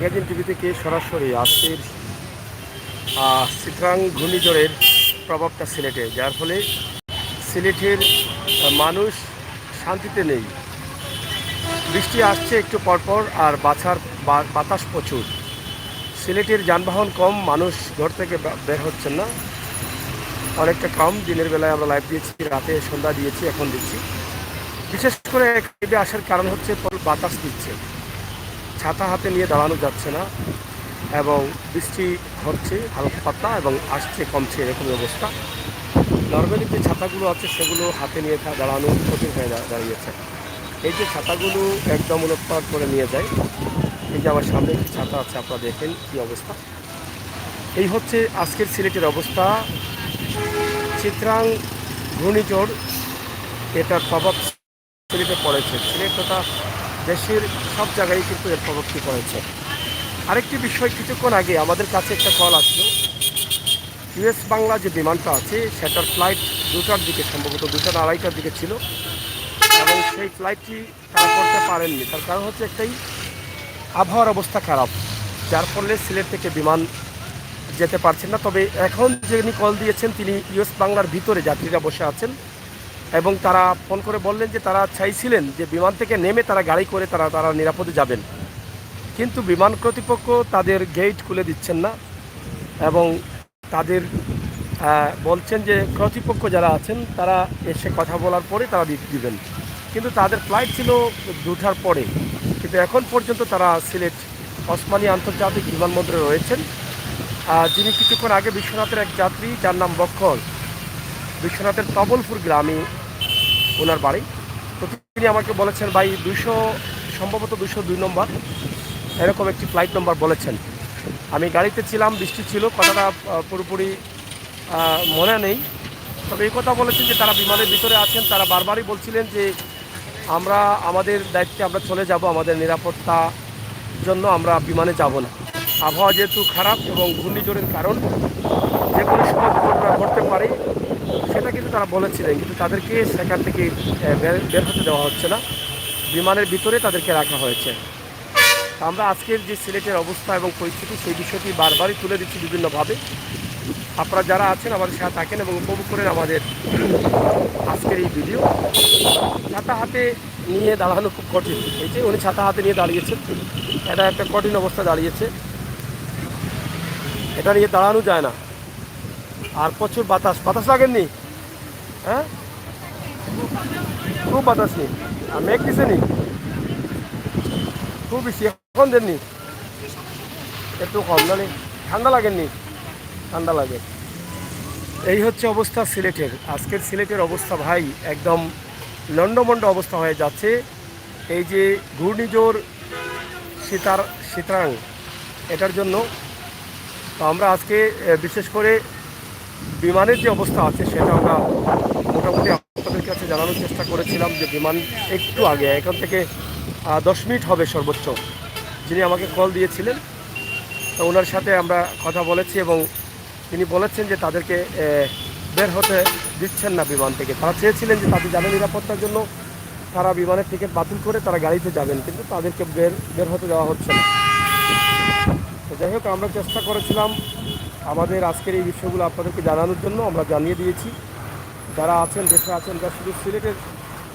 Magazine TV থেকে সরাসরি আজকের চিত্রাং ঘূর্ণিঝড়ের প্রভাবটা সিলেটে, যার ফলে সিলেটের মানুষ শান্তিতে নেই। বৃষ্টি আসছে একটু পরপর আর বাতাস প্রচুর। সিলেটের যানবাহন কম, মানুষ ঘর থেকে বের হচ্ছেন না, অনেকটা কম। দিনের বেলায় আমরা লাইভ দিয়েছি, রাতে সন্ধ্যা দিয়েছি, এখন দিচ্ছি। বিশেষ করে লাইভে আসার কারণ হচ্ছে বাতাস দিচ্ছে, ছাতা হাতে নিয়ে দাঁড়ানো যাচ্ছে না, এবং বৃষ্টি হচ্ছে হালকা পাতলা এবং আসছে কমছে, এরকমই অবস্থা। নর্মালি যে ছাতাগুলো আছে সেগুলো হাতে নিয়ে দাঁড়ানো কঠিন হয়ে দাঁড়িয়েছে। এই যে ছাতাগুলো একদম উলটপালট করে নিয়ে যায়। এই যে আমার সামনে একটি ছাতা আছে, আপনারা দেখেন কী অবস্থা। এই হচ্ছে আজকের সিলেটের অবস্থা। চিত্রাং ঘূর্ণিঝড়, এটার প্রভাব সিলেটে পড়েছে। সিলেট তথা দেশের সব জায়গায় কিন্তু এর প্রভাবটি পড়েছে। আরেকটি বিষয়, কিছুক্ষণ আগে আমাদের কাছে একটা কল আসলো। ইউএস বাংলা যে বিমানটা আছে সেটার ফ্লাইট 2টার দিকে, সম্ভবত 2টা না 2:30টার দিকে ছিল, এবং সেই ফ্লাইটটি তারা করতে পারেননি। তার কারণ হচ্ছে একটাই, আবহাওয়ার অবস্থা খারাপ, যার ফলে সিলেট থেকে বিমান যেতে পারছেন না। তবে এখন যিনি কল দিয়েছেন তিনি ইউএস বাংলার ভিতরে যাত্রীরা বসে আছেন, এবং তারা ফোন করে বললেন যে তারা চাইছিলেন যে বিমান থেকে নেমে তারা গাড়ি করে তারা নিরাপদে যাবেন, কিন্তু বিমান কর্তৃপক্ষ তাদের গেট খুলে দিচ্ছেন না, এবং তাদের বলছেন যে কর্তৃপক্ষ যারা আছেন তারা এসে কথা বলার পরে তারা দিবেন। কিন্তু তাদের ফ্লাইট ছিল 2টার পরে, কিন্তু এখন পর্যন্ত তারা সিলেট ওসমানী আন্তর্জাতিক বিমানবন্দরে রয়েছেন। যিনি কিছুক্ষণ আগে বিশ্বনাথের এক যাত্রী, যার নাম বক্ষর, বিশ্বনাথের তবলপুর গ্রামে ওনার বাড়ি। তো তিনি আমাকে বলেছেন, ভাই 200, সম্ভবত 202 নম্বর এরকম একটি ফ্লাইট নম্বর বলেছেন। আমি গাড়িতে ছিলাম, বৃষ্টি ছিল, কথাটা পুরোপুরি মনে নেই। তবে এই কথা বলেছেন যে তারা বিমানের ভিতরে আছেন। তারা বারবারই বলছিলেন যে আমরা আমাদের দায়িত্বে আমরা চলে যাব, আমাদের নিরাপত্তার জন্য আমরা বিমানে যাব না। আবহাওয়া যেহেতু খারাপ এবং ঘূর্ণিঝড়ের কারণ যে কোনো সময় দুর্ঘটনা ঘটতে পারে, সেটা কিন্তু তারা বলেছিলেন, কিন্তু তাদেরকে সেখান থেকে বের হতে দেওয়া হচ্ছে না, বিমানের ভিতরে তাদেরকে রাখা হয়েছে। আমরা আজকের যে সিলেটের অবস্থা এবং পরিস্থিতি, সেই বিষয়টি বারবারই তুলে দিচ্ছি বিভিন্নভাবে। আপনারা যারা আছেন আমাদের সাথে থাকেন এবং উপভোগ করেন আমাদের আজকের এই ভিডিও। ছাতা হাতে নিয়ে দাঁড়ানো খুব কঠিন। এই যে উনি ছাতা হাতে নিয়ে দাঁড়িয়েছেন, এটা একটা কঠিন অবস্থা দাঁড়িয়েছে, এটা নিয়ে দাঁড়ানো যায় না। আর প্রচুর বাতাস লাগেননি? হ্যাঁ, খুব বাতাস নেই, আর মেঘ দিছে নি খুব বেশি, এখন দেননি, একটু কম না, ঠান্ডা লাগেননি? ঠান্ডা লাগে। এই হচ্ছে অবস্থা সিলেটের। আজকের সিলেটের অবস্থা ভাই একদম লন্ডমন্ড অবস্থা হয়ে যাচ্ছে। এই যে ঘূর্ণিঝড় চিত্রাং, এটার জন্য তো আমরা আজকে বিশেষ করে বিমানের যে অবস্থা আছে সেটা আমরা মোটামুটি আপনাদের কাছে জানানোর চেষ্টা করেছিলাম, যে বিমান একটু আগে, এখান থেকে 10 মিনিট হবে সর্বোচ্চ, যিনি আমাকে কল দিয়েছিলেন, তো ওনার সাথে আমরা কথা বলেছি, এবং তিনি বলেছেন যে তাদেরকে বের হতে দিচ্ছেন না বিমান থেকে। তারা চেয়েছিলেন যে তাদের যানের নিরাপত্তার জন্য তারা বিমানের টিকিট বাতিল করে তারা গাড়িতে যাবেন, কিন্তু তাদেরকে বের হতে দেওয়া হচ্ছে না। তো যাই হোক, আমরা চেষ্টা করেছিলাম আমাদের আজকের এই বিষয়গুলো আপনাদেরকে জানানোর জন্য, আমরা জানিয়ে দিয়েছি। যারা আছেন, দেশে আছেন, যা শুধু সিলেটের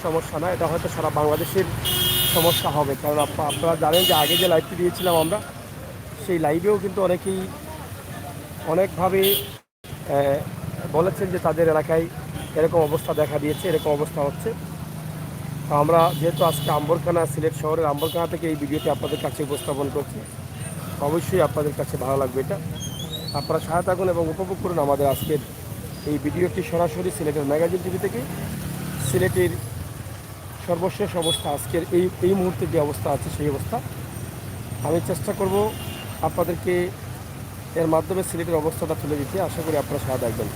সমস্যা না, এটা হয়তো সারা বাংলাদেশের সমস্যা হবে। কারণ আপনারা জানেন যে আগে যে লাইভটি দিয়েছিলাম আমরা, সেই লাইভেও কিন্তু অনেকেই অনেকভাবে বলেছেন যে তাদের এলাকায় এরকম অবস্থা দেখা দিয়েছে, এরকম অবস্থা হচ্ছে। তো আমরা যেহেতু আজকে আম্বরখানা, সিলেট শহরের আম্বরখানা থেকে এই ভিডিওটি আপনাদের কাছে উপস্থাপন করছি, অবশ্যই আপনাদের কাছে ভালো লাগবে এটা। আপনারা সাথে থাকুন এবং উপভোগ করুন আমাদের আজকের এই ভিডিওটি সরাসরি সিলেটের ম্যাগাজিন টিভি থেকে। সিলেটের সর্বশেষ অবস্থা, আজকের এই মুহূর্তে যে অবস্থা আছে সেই অবস্থা আমি চেষ্টা করব আপনাদেরকে এর মাধ্যমে সিলেটের অবস্থাটা তুলে দিতে। আশা করি আপনারা সাথে থাকবেন।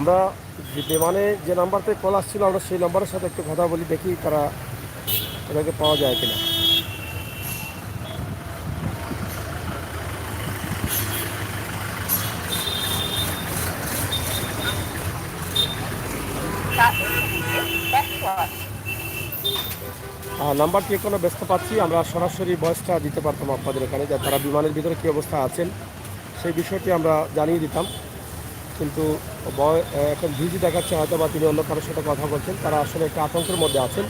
আমরা বিমানে যে নাম্বারতে কল আসছিল আমরা সেই নাম্বারের সাথে একটু কথা বলি, দেখি তারা এটাকে পাওয়া যায় কিনা। নাম্বারটি এখনো ব্যস্ত পাচ্ছি, আমরা সরাসরি ভয়েসটা দিতে পারতাম আপনাদের এখানে, যে তারা বিমানের ভিতরে কী অবস্থা আছেন সেই বিষয়টি আমরা জানিয়ে দিতাম, কিন্তু এখন ভিজি দেখাচ্ছে হয়তো বা তিনি অন্য কারোর সাথে কথা বলছেন, তারা আসলে একটা আতঙ্কের মধ্যে আছেন।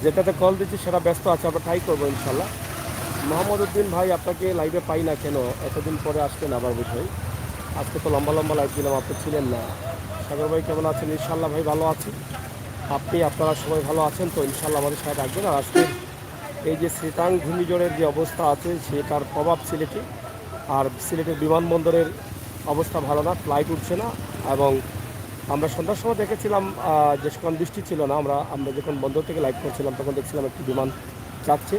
যেটাতে কল দিচ্ছি সেটা ব্যস্ত আছে, আমরা ট্রাই করবো ইনশাল্লাহ। মোহাম্মদ উদ্দিন ভাই, আপনাকে লাইভে পাই না কেন, এতদিন পরে আসলেন আবার বুঝাই, আজকে তো লম্বা লম্বা লাইভ দিলাম, আপনি ছিলেন না। সাগর ভাই কেমন আছেন? ইনশাল্লাহ ভাই ভালো আছি, আপনারা সবাই ভালো আছেন তো? ইনশাল্লাহ আমাদের সাথে রাখবেন। আর আজকের এই যে শ্রীতাং ঘূর্ণিঝড়ের যে অবস্থা আছে সেটার প্রভাব সিলেটে, আর সিলেটের বিমানবন্দরের অবস্থা ভালো না, ফ্লাইট উঠছে না, এবং আমরা সন্ধ্যার সময় দেখেছিলাম যখন বৃষ্টি ছিল না, আমরা যখন বন্দর থেকে লাইভ করছিলাম তখন দেখছিলাম একটি বিমান যাচ্ছে।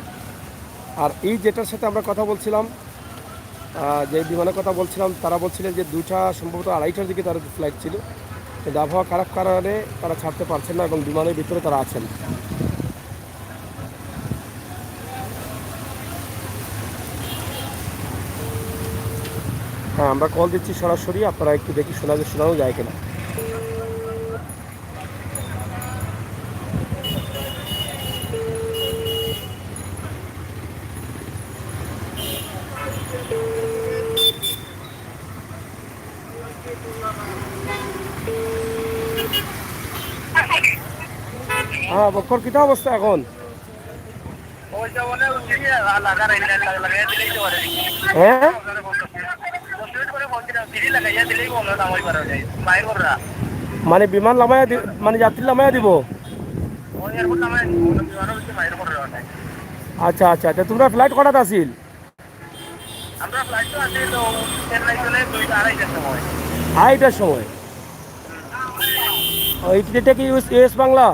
আর এই যেটার সাথে আমরা কথা বলছিলাম, যে বিমানের কথা বলছিলাম, তারা বলছিলেন যে 2টা সম্ভবত 2:30টার দিকে তার ফ্লাইট ছিল, কিন্তু আবহাওয়া খারাপ কারণে তারা ছাড়তে পারছেন না এবং বিমানের ভিতরে তারা আছেন। হ্যাঁ, আমরা কল দিচ্ছি সরাসরি, আপনারা একটু দেখি শোনানো যায় কিনা। হ্যাঁ বক্কর, কিতা অবস্থা এখন? হ্যাঁ, মানে বিমান নামায়া মানে যাত্রী নামায়া দিব। আচ্ছা আচ্ছা, তা তোমরা ফ্লাইট কটাতে আসিল? আড়াইটার সময়। এটা কি ইউএস বাংলা?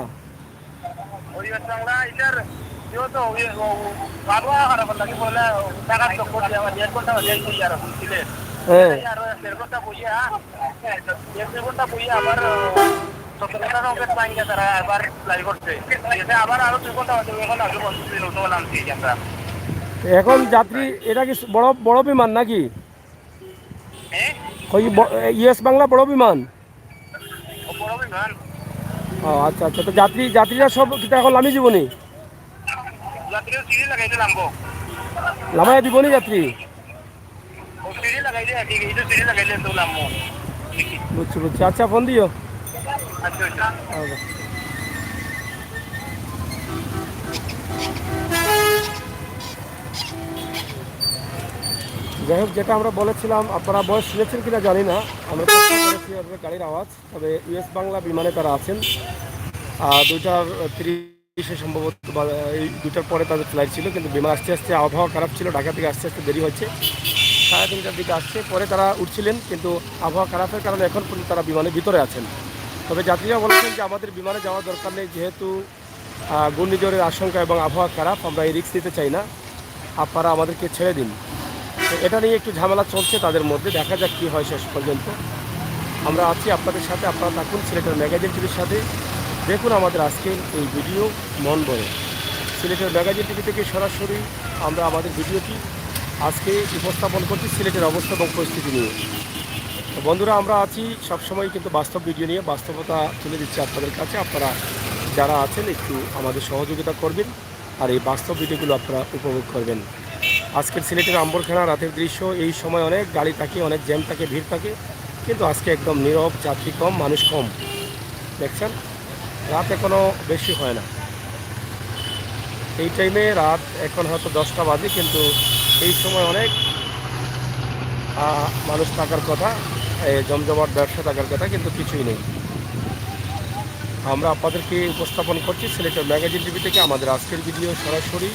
হ্যাঁ, এখন যাত্রী, এটা কি বড় বড় বিমান নাকি? ওই ইউএস বাংলা বড় বিমান? ও আচ্ছা আচ্ছা, তো যাত্রীরা সব কিন্তু এখন নামি জীবনী নামায় দিবনি যাত্রী? বুঝছি বুঝছি, আচ্ছা ফোন দিও। যাই হোক, যেটা আমরা বলেছিলাম, আপনারা বয়স শুনেছেন কিনা জানি না, আমরা চেষ্টা করেছি আপনাদের গাড়ির আওয়াজ, তবে ইউএস বাংলা বিমানে তারা আছেন। 2:30 সম্ভবত, এই 2টার পরে তাদের ফ্লাইট ছিল, কিন্তু বিমান আসতে আসতে আবহাওয়া খারাপ ছিল, ঢাকা থেকে আসতে আসতে দেরি হচ্ছে, 3:30টার দিকে আসছে, পরে তারা উঠছিলেন, কিন্তু আবহাওয়া খারাপের কারণে এখন পর্যন্ত তারা বিমানের ভিতরে আছেন। তবে যাত্রীরা বলেছেন যে আমাদের বিমানে যাওয়ার দরকার নেই, যেহেতু ঘূর্ণিঝড়ের আশঙ্কা এবং আবহাওয়া খারাপ, আমরা এই রিস্ক নিতে চাই না, আপনারা আমাদেরকে ছেড়ে দিন। তো এটা নিয়ে একটু ঝামেলা চলছে তাদের মধ্যে, দেখা যাক কী হয় শেষ পর্যন্ত। আমরা আছি আপনাদের সাথে, আপনারা থাকুন সিলেটের ম্যাগাজিন টিভির সাথে, দেখুন আমাদের আজকের এই ভিডিও মন ভরে। সিলেটের ম্যাগাজিন টিভি থেকে সরাসরি আমরা আমাদের ভিডিওটি আজকে উপস্থাপন করছি সিলেটের অবস্থা এবং পরিস্থিতি নিয়ে। তো বন্ধুরা, আমরা আছি সবসময় কিন্তু বাস্তব ভিডিও নিয়ে, বাস্তবতা তুলে দিচ্ছি আপনাদের কাছে, আপনারা যারা আছেন একটু আমাদের সহযোগিতা করবেন আর এই বাস্তব ভিডিওগুলো আপনারা উপভোগ করবেন। আজকের সিলেটের আম্বরখানা রাতের দৃশ্য, এই সময় অনেক গাড়ি থাকে, অনেক জ্যাম থাকে, ভিড় থাকে, কিন্তু আজকে একদম নীরব, যাত্রী কম, মানুষ কম। দেখছেন, রাত এখনও বেশি হয় না, এই টাইমে রাত এখন হয়তো 10টা বাজে, কিন্তু এই সময় অনেক মানুষ থাকার কথা, জমজমাট ব্যবসা থাকার কথা, কিন্তু কিছুই নেই। আমরা আপনাদেরকে উপস্থাপন করছি সিলেটের ম্যাগাজিন টিভি থেকে আমাদের আজকের ভিডিও সরাসরি।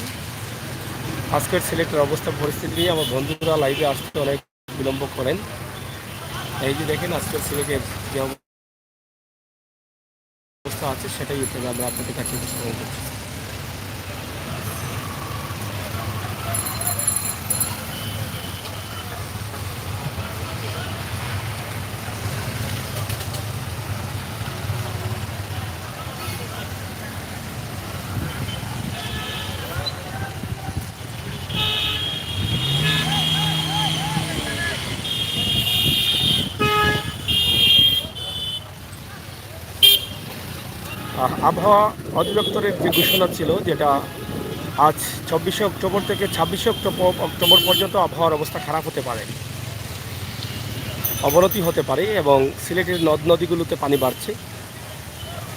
আজকের সিলেটের অবস্থা পরিস্থিতি নিয়ে আমার বন্ধুরা লাইভে আসতে অনেক বিলম্ব করেন। এই যে দেখেন আজকের সিলেটের যে অবস্থা আছে সেটাই আমরা আপনাদের কাছে উপস্থাপন করছি। . আবহাওয়া অধিদপ্তরের যে ঘোষণা ছিল, যেটা আজ 24শে অক্টোবর থেকে 26শে অক্টোবর পর্যন্ত আবহাওয়ার অবস্থা খারাপ হতে পারে, অবনতি হতে পারে এবং সিলেটের নদ নদীগুলোতে পানি বাড়ছে।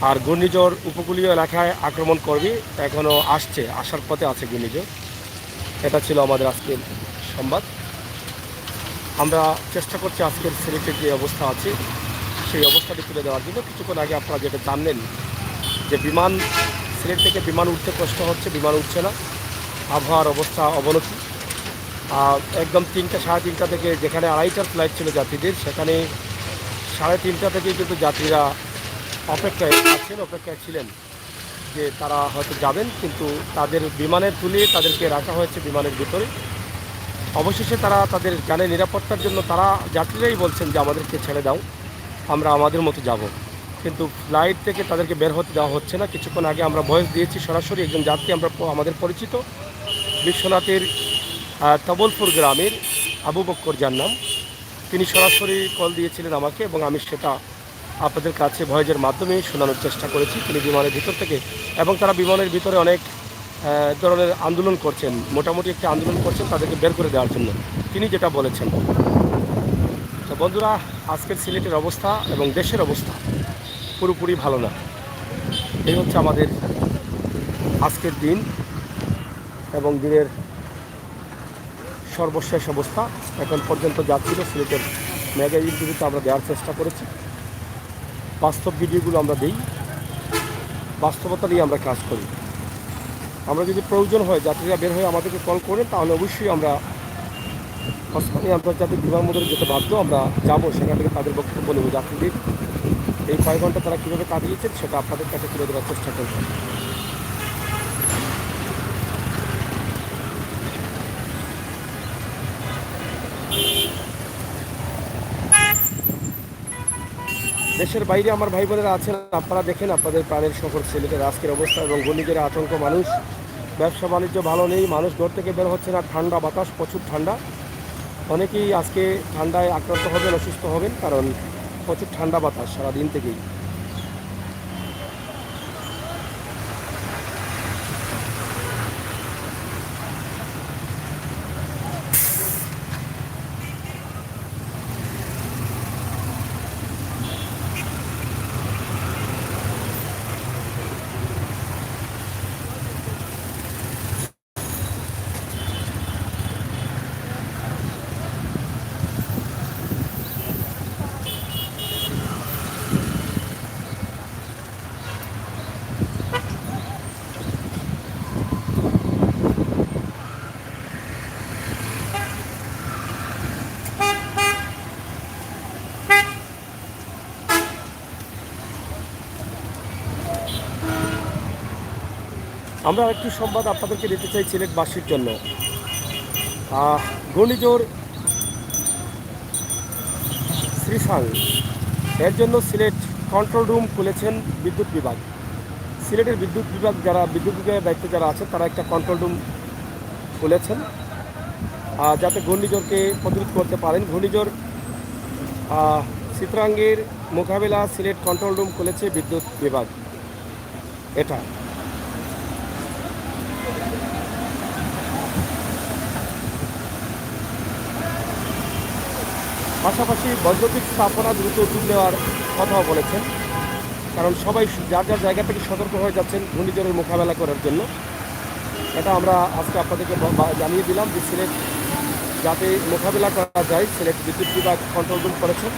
আর ঘূর্ণিঝড় উপকূলীয় এলাকায় আক্রমণ করবে, এখনও আসার পথে আছে ঘূর্ণিঝড়। এটা ছিল আমাদের আজকের সংবাদ। আমরা চেষ্টা করছি আজকের সিলেটের যে অবস্থা আছে সেই অবস্থাটি তুলে দেওয়ার জন্য। কিছুক্ষণ আগে আপনারা যেটা জানলেন যে সিলেট থেকে বিমান উঠতে কষ্ট হচ্ছে, বিমান উঠছে না, আবহাওয়ার অবস্থা অবনতি। একদম 3টা সাড়ে 3টা থেকে যেখানে 2:30টার ফ্লাইট ছিল যাত্রীদের, সেখানে 3:30টা থেকেই কিন্তু যাত্রীরা অপেক্ষায় ছিলেন যে তারা হয়তো যাবেন, কিন্তু তাদের বিমানে তুলে তাদেরকে রাখা হয়েছে বিমানের ভিতরে। অবশেষে তারা তাদের যানের নিরাপত্তার জন্য তারা যাত্রীরাই বলছেন যে আমাদেরকে ছেড়ে দাও, আমরা আমাদের মতো যাব, কিন্তু ফ্লাইট থেকে তাদেরকে বের হতে দেওয়া হচ্ছে না। কিছুক্ষণ আগে আমরা ভয়েস দিয়েছি সরাসরি, একজন যাত্রী আমাদের পরিচিত বিশ্বনাথের তবলপুর গ্রামের আবু বক্কর যার নাম, তিনি সরাসরি কল দিয়েছিলেন আমাকে এবং আমি সেটা আপনাদের কাছে ভয়েসের মাধ্যমে শোনানোর চেষ্টা করেছি। তিনি বিমানের ভিতর থেকে, এবং তারা বিমানের ভিতরে অনেক ধরনের আন্দোলন করছেন, মোটামুটি একটা আন্দোলন করছেন তাদেরকে বের করে দেওয়ার জন্য, তিনি যেটা বলেছেন। তো বন্ধুরা, আজকের সিলেটের অবস্থা এবং দেশের অবস্থা পুরোপুরি ভালো না। এই হচ্ছে আমাদের আজকের দিন এবং দিনের সর্বশেষ অবস্থা। এখন পর্যন্ত যা ছিল সিলেটের মেগা ইন্টারভিউতে আমরা দেওয়ার চেষ্টা করেছি। বাস্তব ভিডিওগুলো আমরা দিই, বাস্তবতা নিয়ে আমরা কাজ করি। আমরা যদি প্রয়োজন হয় যাত্রীরা বের হয়ে আমাদেরকে কল করেন, তাহলে অবশ্যই আমরা ওসমানী আন্তর্জাতিক বিমানবন্দরে যেতে বাধ্য, আমরা যাব, সেখান থেকে তাদের বক্তব্য নেব। যাত্রীদের এই 5 ঘন্টা তারা কীভাবে কাটিয়েছেন সেটা আপনাদের কাছে তুলে দেওয়ার চেষ্টা করব। দেশের বাইরে আমার ভাই বোনেরা আছেন, আপনারা দেখেন আপনাদের প্রাণের শহর সিলেটের আজকের অবস্থা এবং ঘূর্ণিঝড়ের আতঙ্ক। মানুষ, ব্যবসা বাণিজ্য ভালো নেই, মানুষ ঘর থেকে বের হচ্ছে না, ঠান্ডা বাতাস, প্রচুর ঠান্ডা। অনেকেই আজকে ঠান্ডায় আক্রান্ত হবেন, অসুস্থ হবেন, কারণ প্রচুর ঠান্ডা বাতাস সারাদিন থেকেই। আমরা একটি সংবাদ আপনাদেরকে দিতে চাই সিলেটবাসীর জন্য। ঘূর্ণিঝড় শ্রীসাং, এর জন্য সিলেট কন্ট্রোল রুম খুলেছেন বিদ্যুৎ বিভাগ। সিলেটের বিদ্যুৎ বিভাগের দায়িত্বে যারা আছেন তারা একটা কন্ট্রোল রুম খুলেছেন, যাতে ঘূর্ণিঝড়কে প্রতিরোধ করতে পারেন। ঘূর্ণিঝড় চিত্রাঙ্গের মোকাবেলা সিলেট কন্ট্রোল রুম খুলেছে বিদ্যুৎ বিভাগ। এটা পাশাপাশি বৈদ্যুতিক স্থাপনা দ্রুত উদ্যোগ নেওয়ার কথাও বলেছেন, কারণ সবাই যার যার জায়গা থেকে সতর্ক হয়ে যাচ্ছেন ঘূর্ণিঝড়ের মোকাবেলা করার জন্য। এটা আমরা আজকে আপনাদেরকে জানিয়ে দিলাম যে সিলেট যাতে মোকাবেলা করা যায়, সিলেট বিদ্যুৎ বিভাগ কন্ট্রোল রুম করেছেন।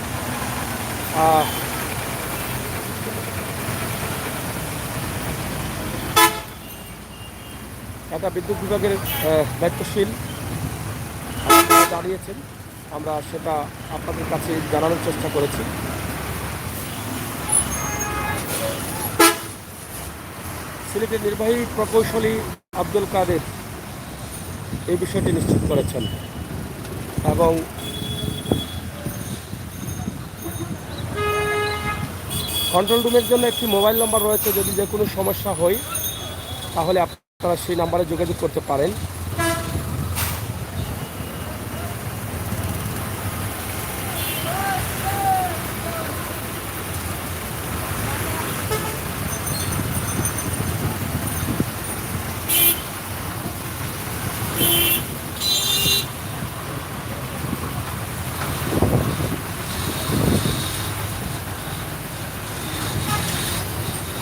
এটা বিদ্যুৎ বিভাগের দায়িত্বশীল দাঁড়িয়েছেন, আমরা সেটা আপনাদের কাছে জানানোর চেষ্টা করেছি। সিলেটের নির্বাহী প্রকৌশলী আব্দুল কাদের এই বিষয়টি নিশ্চিত করেছেন এবং কন্ট্রোল রুমের জন্য একটি মোবাইল নম্বর রয়েছে, যদি যে কোনো সমস্যা হয় তাহলে আপনারা সেই নাম্বারে যোগাযোগ করতে পারেন।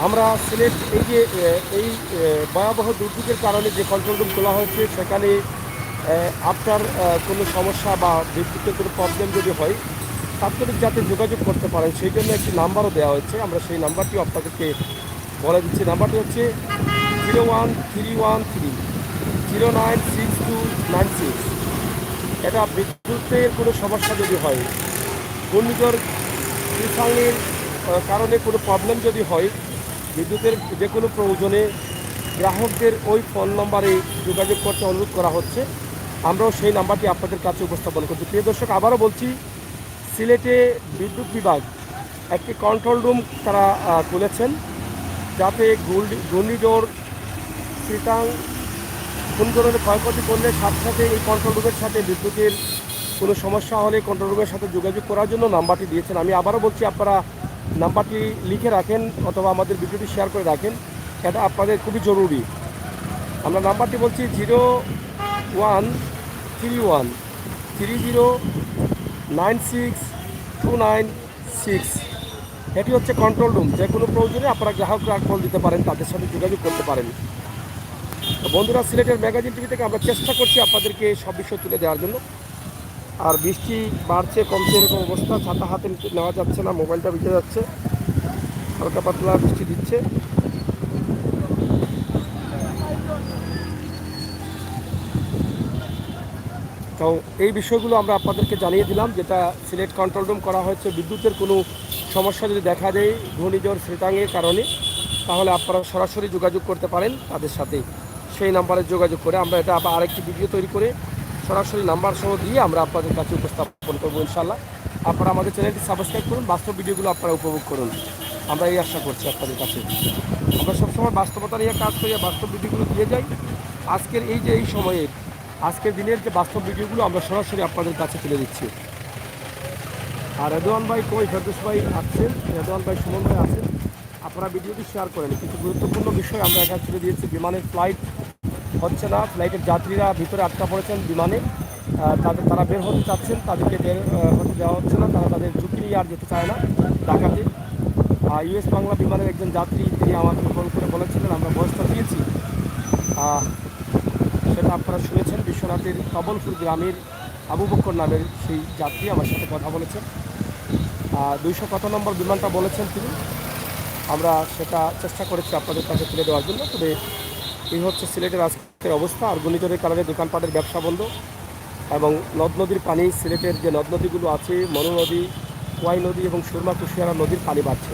আমরা সিলেট এই ভয়াবহ দুর্যোগের কারণে যে কন্ট্রোল রুম খোলা হয়েছে সেখানে আপনার কোনো সমস্যা বা বিদ্যুতের কোনো প্রবলেম যদি হয় তাৎক্ষণিক যাতে যোগাযোগ করতে পারেন সেই জন্য একটি নাম্বারও দেওয়া হয়েছে। আমরা সেই নাম্বারটি আপনাদেরকে বলে দিচ্ছি। নাম্বারটি হচ্ছে 01313 0962996। এটা বিদ্যুতের কোনো সমস্যা যদি হয়, ঘূর্ণিঝড় ত্রিশালের কারণে কোনো প্রবলেম যদি হয়, বিদ্যুতের যে কোনো প্রয়োজনে গ্রাহকদের ওই ফোন নম্বরে যোগাযোগ করতে অনুরোধ করা হচ্ছে। আমরাও সেই নাম্বারটি আপনাদের কাছে উপস্থাপন করছি। প্রিয় দর্শক, আবারও বলছি, সিলেটে বিদ্যুৎ বিভাগ একটি কন্ট্রোল রুম তারা খুলেছেন, যাতে ঘূর্ণিঝড় চিটাং কোনো ধরনের ক্ষয়ক্ষতি করলে সাথে সাথে এই কন্ট্রোল রুমের সাথে বিদ্যুতের কোনো সমস্যা হলে কন্ট্রোল রুমের সাথে যোগাযোগ করার জন্য নাম্বারটি দিয়েছেন। আমি আবারও বলছি, আপনারা নাম্বারটি লিখে রাখেন অথবা আমাদের ভিডিওটি শেয়ার করে রাখেন, এটা আপনাদের খুবই জরুরি। আমরা নাম্বারটি বলছি 01313096296। এটি হচ্ছে কন্ট্রোল রুম। যে কোনো প্রয়োজনে আপনারা গ্রাহকরা কল দিতে পারেন, তাদের সাথে যোগাযোগ করতে পারেন। তো বন্ধুরা, সিলেটের ম্যাগাজিন টিভি থেকে আমরা চেষ্টা করছি আপনাদেরকে সব বিষয় তুলে দেওয়ার জন্য। আর বৃষ্টি বাড়ছে কমছে এরকম অবস্থা, ছাতা হাতে নেওয়া যাচ্ছে না, মোবাইলটা ভিজে যাচ্ছে, হালকা পাতলা বৃষ্টি দিচ্ছে। তো এই বিষয়গুলো আমরা আপনাদেরকে জানিয়ে দিলাম, যেটা সিলেট কন্ট্রোল রুম করা হয়েছে। বিদ্যুতের কোনো সমস্যা যদি দেখা দেয় ঘূর্ণিঝড় শ্রীতাঙের কারণে, তাহলে আপনারা সরাসরি যোগাযোগ করতে পারেন তাদের সাথে। সেই নাম্বারে যোগাযোগ করে আমরা এটা আবার আরেকটি ভিডিও তৈরি করে সরাসরি নাম্বার সহ দিয়ে আমরা আপনাদের কাছে উপস্থাপন করবো ইনশাল্লাহ। আপনারা আমাদের চ্যানেলটি সাবস্ক্রাইব করুন, বাস্তব ভিডিওগুলো আপনারা উপভোগ করুন, আমরা এই আশা করছি আপনাদের কাছে। আমরা সবসময় বাস্তবতা নিয়ে কাজ করি, বাস্তব ভিডিওগুলো দিয়ে যাই। আজকের এই সময়ে আজকের দিনের যে বাস্তব ভিডিওগুলো আমরা সরাসরি আপনাদের কাছে তুলে দিচ্ছি। আর রেদওয়ান ভাই কই, ফেরদৌস ভাই আছেন, রেদওয়ান ভাই, সুমন ভাই আছেন, আপনারা ভিডিওটি শেয়ার করেন। কিছু গুরুত্বপূর্ণ বিষয় আমরা এখানে তুলে দিয়েছি। বিমানের ফ্লাইট হচ্ছে না, ফ্লাইটের যাত্রীরা ভিতরে আটকা পড়েছেন বিমানে, তারা বের হতে চাচ্ছেন, তাদেরকে বের হতে দেওয়া হচ্ছে না, তারা তাদের ঝুঁকি নিয়ে আর যেতে চায় না ঢাকাতে। ইউএস বাংলা বিমানের একজন যাত্রী, তিনি আমাকে ফোন করে বলেছিলেন, আমরা বয়সটা দিয়েছি, সেটা আপনারা শুনেছেন। বিশ্বনাথের কবলপুর গ্রামের আবু বকর নামের সেই যাত্রী আমার সাথে কথা বলেছেন। 200 নম্বর বিমানটা বলেছেন তিনি, আমরা সেটা চেষ্টা করেছি আপনাদের কাছে তুলে দেওয়ার জন্য। তবে এই হচ্ছে সিলেটের আজকের অবস্থা। আর ঘূর্ণিঝড়ের কারণে দোকানপাটের ব্যবসা বন্ধ এবং নদ নদীর পানি, সিলেটের যে নদ নদীগুলো আছে, মনু নদী, কোয়াই নদী এবং সুরমা কুশিয়ারা নদীর পানি বাড়ছে।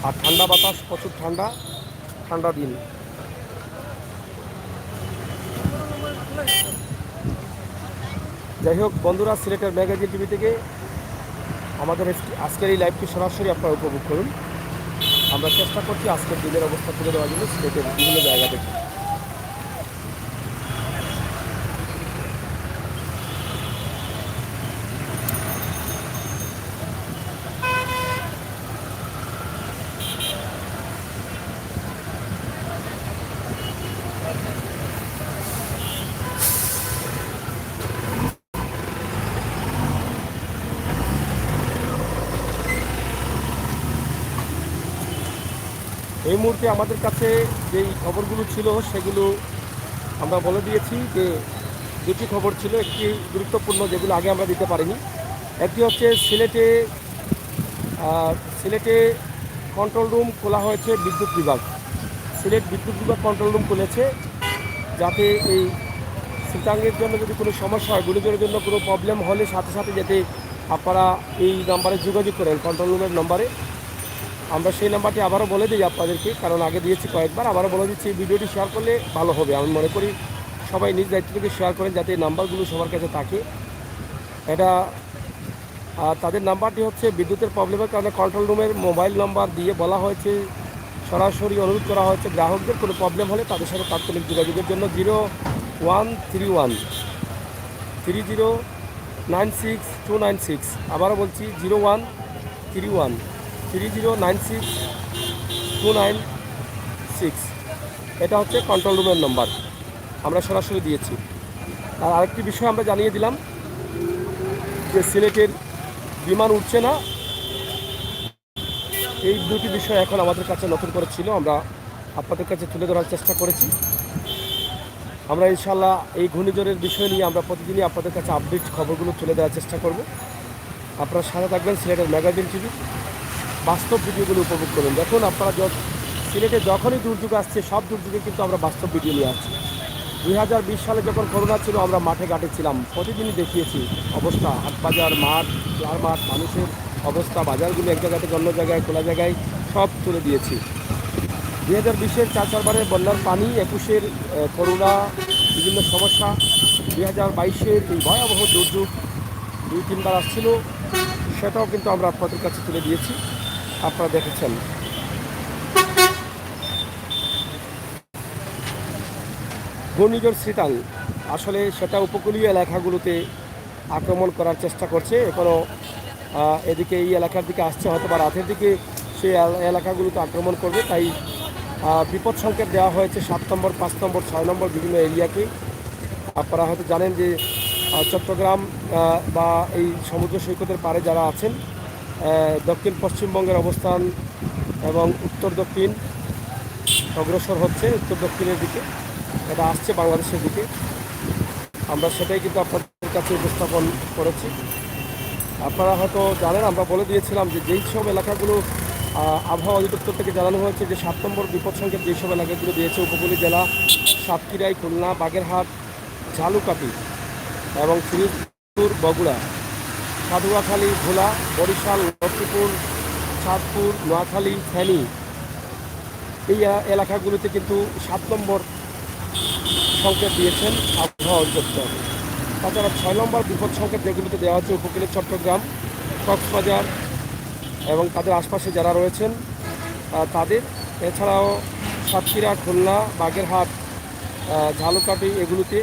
আর ঠান্ডা বাতাস, প্রচুর ঠান্ডা দিন। যাই হোক বন্ধুরা, সিলেটের ম্যাগাজিন টিভি থেকে আমাদের আজকের এই লাইভটি সরাসরি আপনারা উপভোগ করুন। আমরা চেষ্টা করছি আজকের দিনের অবস্থা তুলে দেওয়ার জন্য সিলেটের বিভিন্ন জায়গা থেকে। এই মুহূর্তে আমাদের কাছে যেই খবরগুলো ছিল সেগুলো আমরা বলে দিয়েছি। যে দুটি খবর ছিল, একটি গুরুত্বপূর্ণ যেগুলো আগে আমরা দিতে পারিনি। একটি হচ্ছে সিলেটে কন্ট্রোল রুম খোলা হয়েছে বিদ্যুৎ বিভাগ। সিলেট বিদ্যুৎ বিভাগ কন্ট্রোল রুম খুলেছে, যাতে এই শীতাঙ্গের জন্য যদি কোনো সমস্যা হয়, ঘূর্ণিঝড়ের জন্য কোনো প্রবলেম হলে সাথে সাথে যাতে আপনারা এই নাম্বারে যোগাযোগ করেন, কন্ট্রোল রুমের নম্বরে। আমরা সেই নাম্বারটি আবারও বলে দিই আপনাদেরকে, কারণ আগে দিয়েছি কয়েকবার, আবারও বলে দিচ্ছি। ভিডিওটি শেয়ার করলে ভালো হবে। আমি মনে করি সবাই নিজ দায়িত্ব থেকে শেয়ার করেন, যাতে এই নাম্বারগুলো সবার কাছে থাকে। এটা তাদের নাম্বারটি হচ্ছে, বিদ্যুতের প্রবলেমের কারণে কন্ট্রোল রুমের মোবাইল নাম্বার দিয়ে বলা হয়েছে, সরাসরি অনুরোধ করা হয়েছে গ্রাহকদের কোনো প্রবলেম হলে তাদের সাথে তাৎক্ষণিক যোগাযোগের জন্য 01313096296। আবারও বলছি 01313096296। এটা হচ্ছে কন্ট্রোল রুমের নম্বর, আমরা সরাসরি দিয়েছি। আর আরেকটি বিষয় আমরা জানিয়ে দিলাম যে সিলেটের বিমান উঠছে না, এই দুটি বিষয় এখন আমাদের কাছে নতুন করে ছিল, আমরা আপনাদের কাছে তুলে ধরার চেষ্টা করেছি। আমরা ইনশাল্লাহ এই ঘূর্ণিঝড়ের বিষয় নিয়ে আমরা প্রতিদিনই আপনাদের কাছে আপডেট খবরগুলো তুলে দেওয়ার চেষ্টা করব। আপনারা সাথে থাকবেন সিলেটের ম্যাগাজিন টিভি, বাস্তব ভিডিওগুলো উপভোগ করুন। দেখুন আপনারা সিলেটে যখনই দুর্যোগ আসছে সব দুর্যোগে কিন্তু আমরা বাস্তব ভিডিও নিয়ে আসছি। 2020 সালে যখন করোনা ছিল আমরা মাঠে ঘাটে ছিলাম, প্রতিদিনই দেখিয়েছি অবস্থা, হাট বাজার, মাঠ, খেলার মাঠ, মানুষের অবস্থা, বাজারগুলো এক জায়গা থেকে অন্য জায়গায়, খোলা জায়গায় সব তুলে দিয়েছি। 2020-এর 4-4বারের বন্যার পানি, 21-এর করোনা, বিভিন্ন সমস্যা, 2022-এর এই ভয়াবহ দুর্যোগ 2-3বার আসছিল, সেটাও কিন্তু আমরা আপনাদের কাছে তুলে দিয়েছি, আপনারা দেখেছেন। ঘূর্ণিঝড় শ্রীতাং আসলে সেটা উপকূলীয় এলাকাগুলোতে আক্রমণ করার চেষ্টা করছে। এখনও এদিকে এই এলাকার দিকে আসছে, হয়তো বা রাতের দিকে সেই এলাকাগুলোতে আক্রমণ করবে। তাই বিপদ সংকেত দেওয়া হয়েছে 7 নম্বর, 5 নম্বর, 6 নম্বর বিভিন্ন এরিয়াকে। আপনারা হয়তো জানেন যে চট্টগ্রাম বা এই সমুদ্র সৈকতের পাড়ে যারা আছেন, দক্ষিণ পশ্চিমবঙ্গের অবস্থান এবং উত্তর দক্ষিণ অগ্রসর হচ্ছে, উত্তর দক্ষিণের দিকে এটা আসছে বাংলাদেশের দিকে। আমরা সেটাই কিন্তু আপনাদের কাছে উপস্থাপন করেছি। আপনারা হয়তো জানেন, আমরা বলে দিয়েছিলাম যে যেই সব এলাকাগুলো আবহাওয়া অধিদপ্তর থেকে জানানো হয়েছে যে 7 নম্বর বিপদ সংকেত যেই সব এলাকাগুলো দিয়েছে, উপকূলীয় জেলা সাতক্ষীরাই, খুলনা, বাগেরহাট, ঝালুকাঠি এবং ফিরোজপুর, বগুড়া, সাধুয়াখালী, ভোলা, বরিশাল, লক্ষ্মীপুর, চাঁদপুর, নোয়াখালী, ফেনী, এই এলাকাগুলোতে কিন্তু 7 নম্বর সংকেত দিয়েছেন আবহাওয়া অধিদপ্তর। তাছাড়া 6 নম্বর বিপদ সংকেত যেগুলোতে দেওয়া হচ্ছে উপকূলীয় চট্টগ্রাম, কক্সবাজার এবং তাদের আশপাশে যারা রয়েছেন তাদের, এছাড়াও সাতক্ষীরা, খুলনা, বাগেরহাট, ঝালুকাঠি এগুলোতে,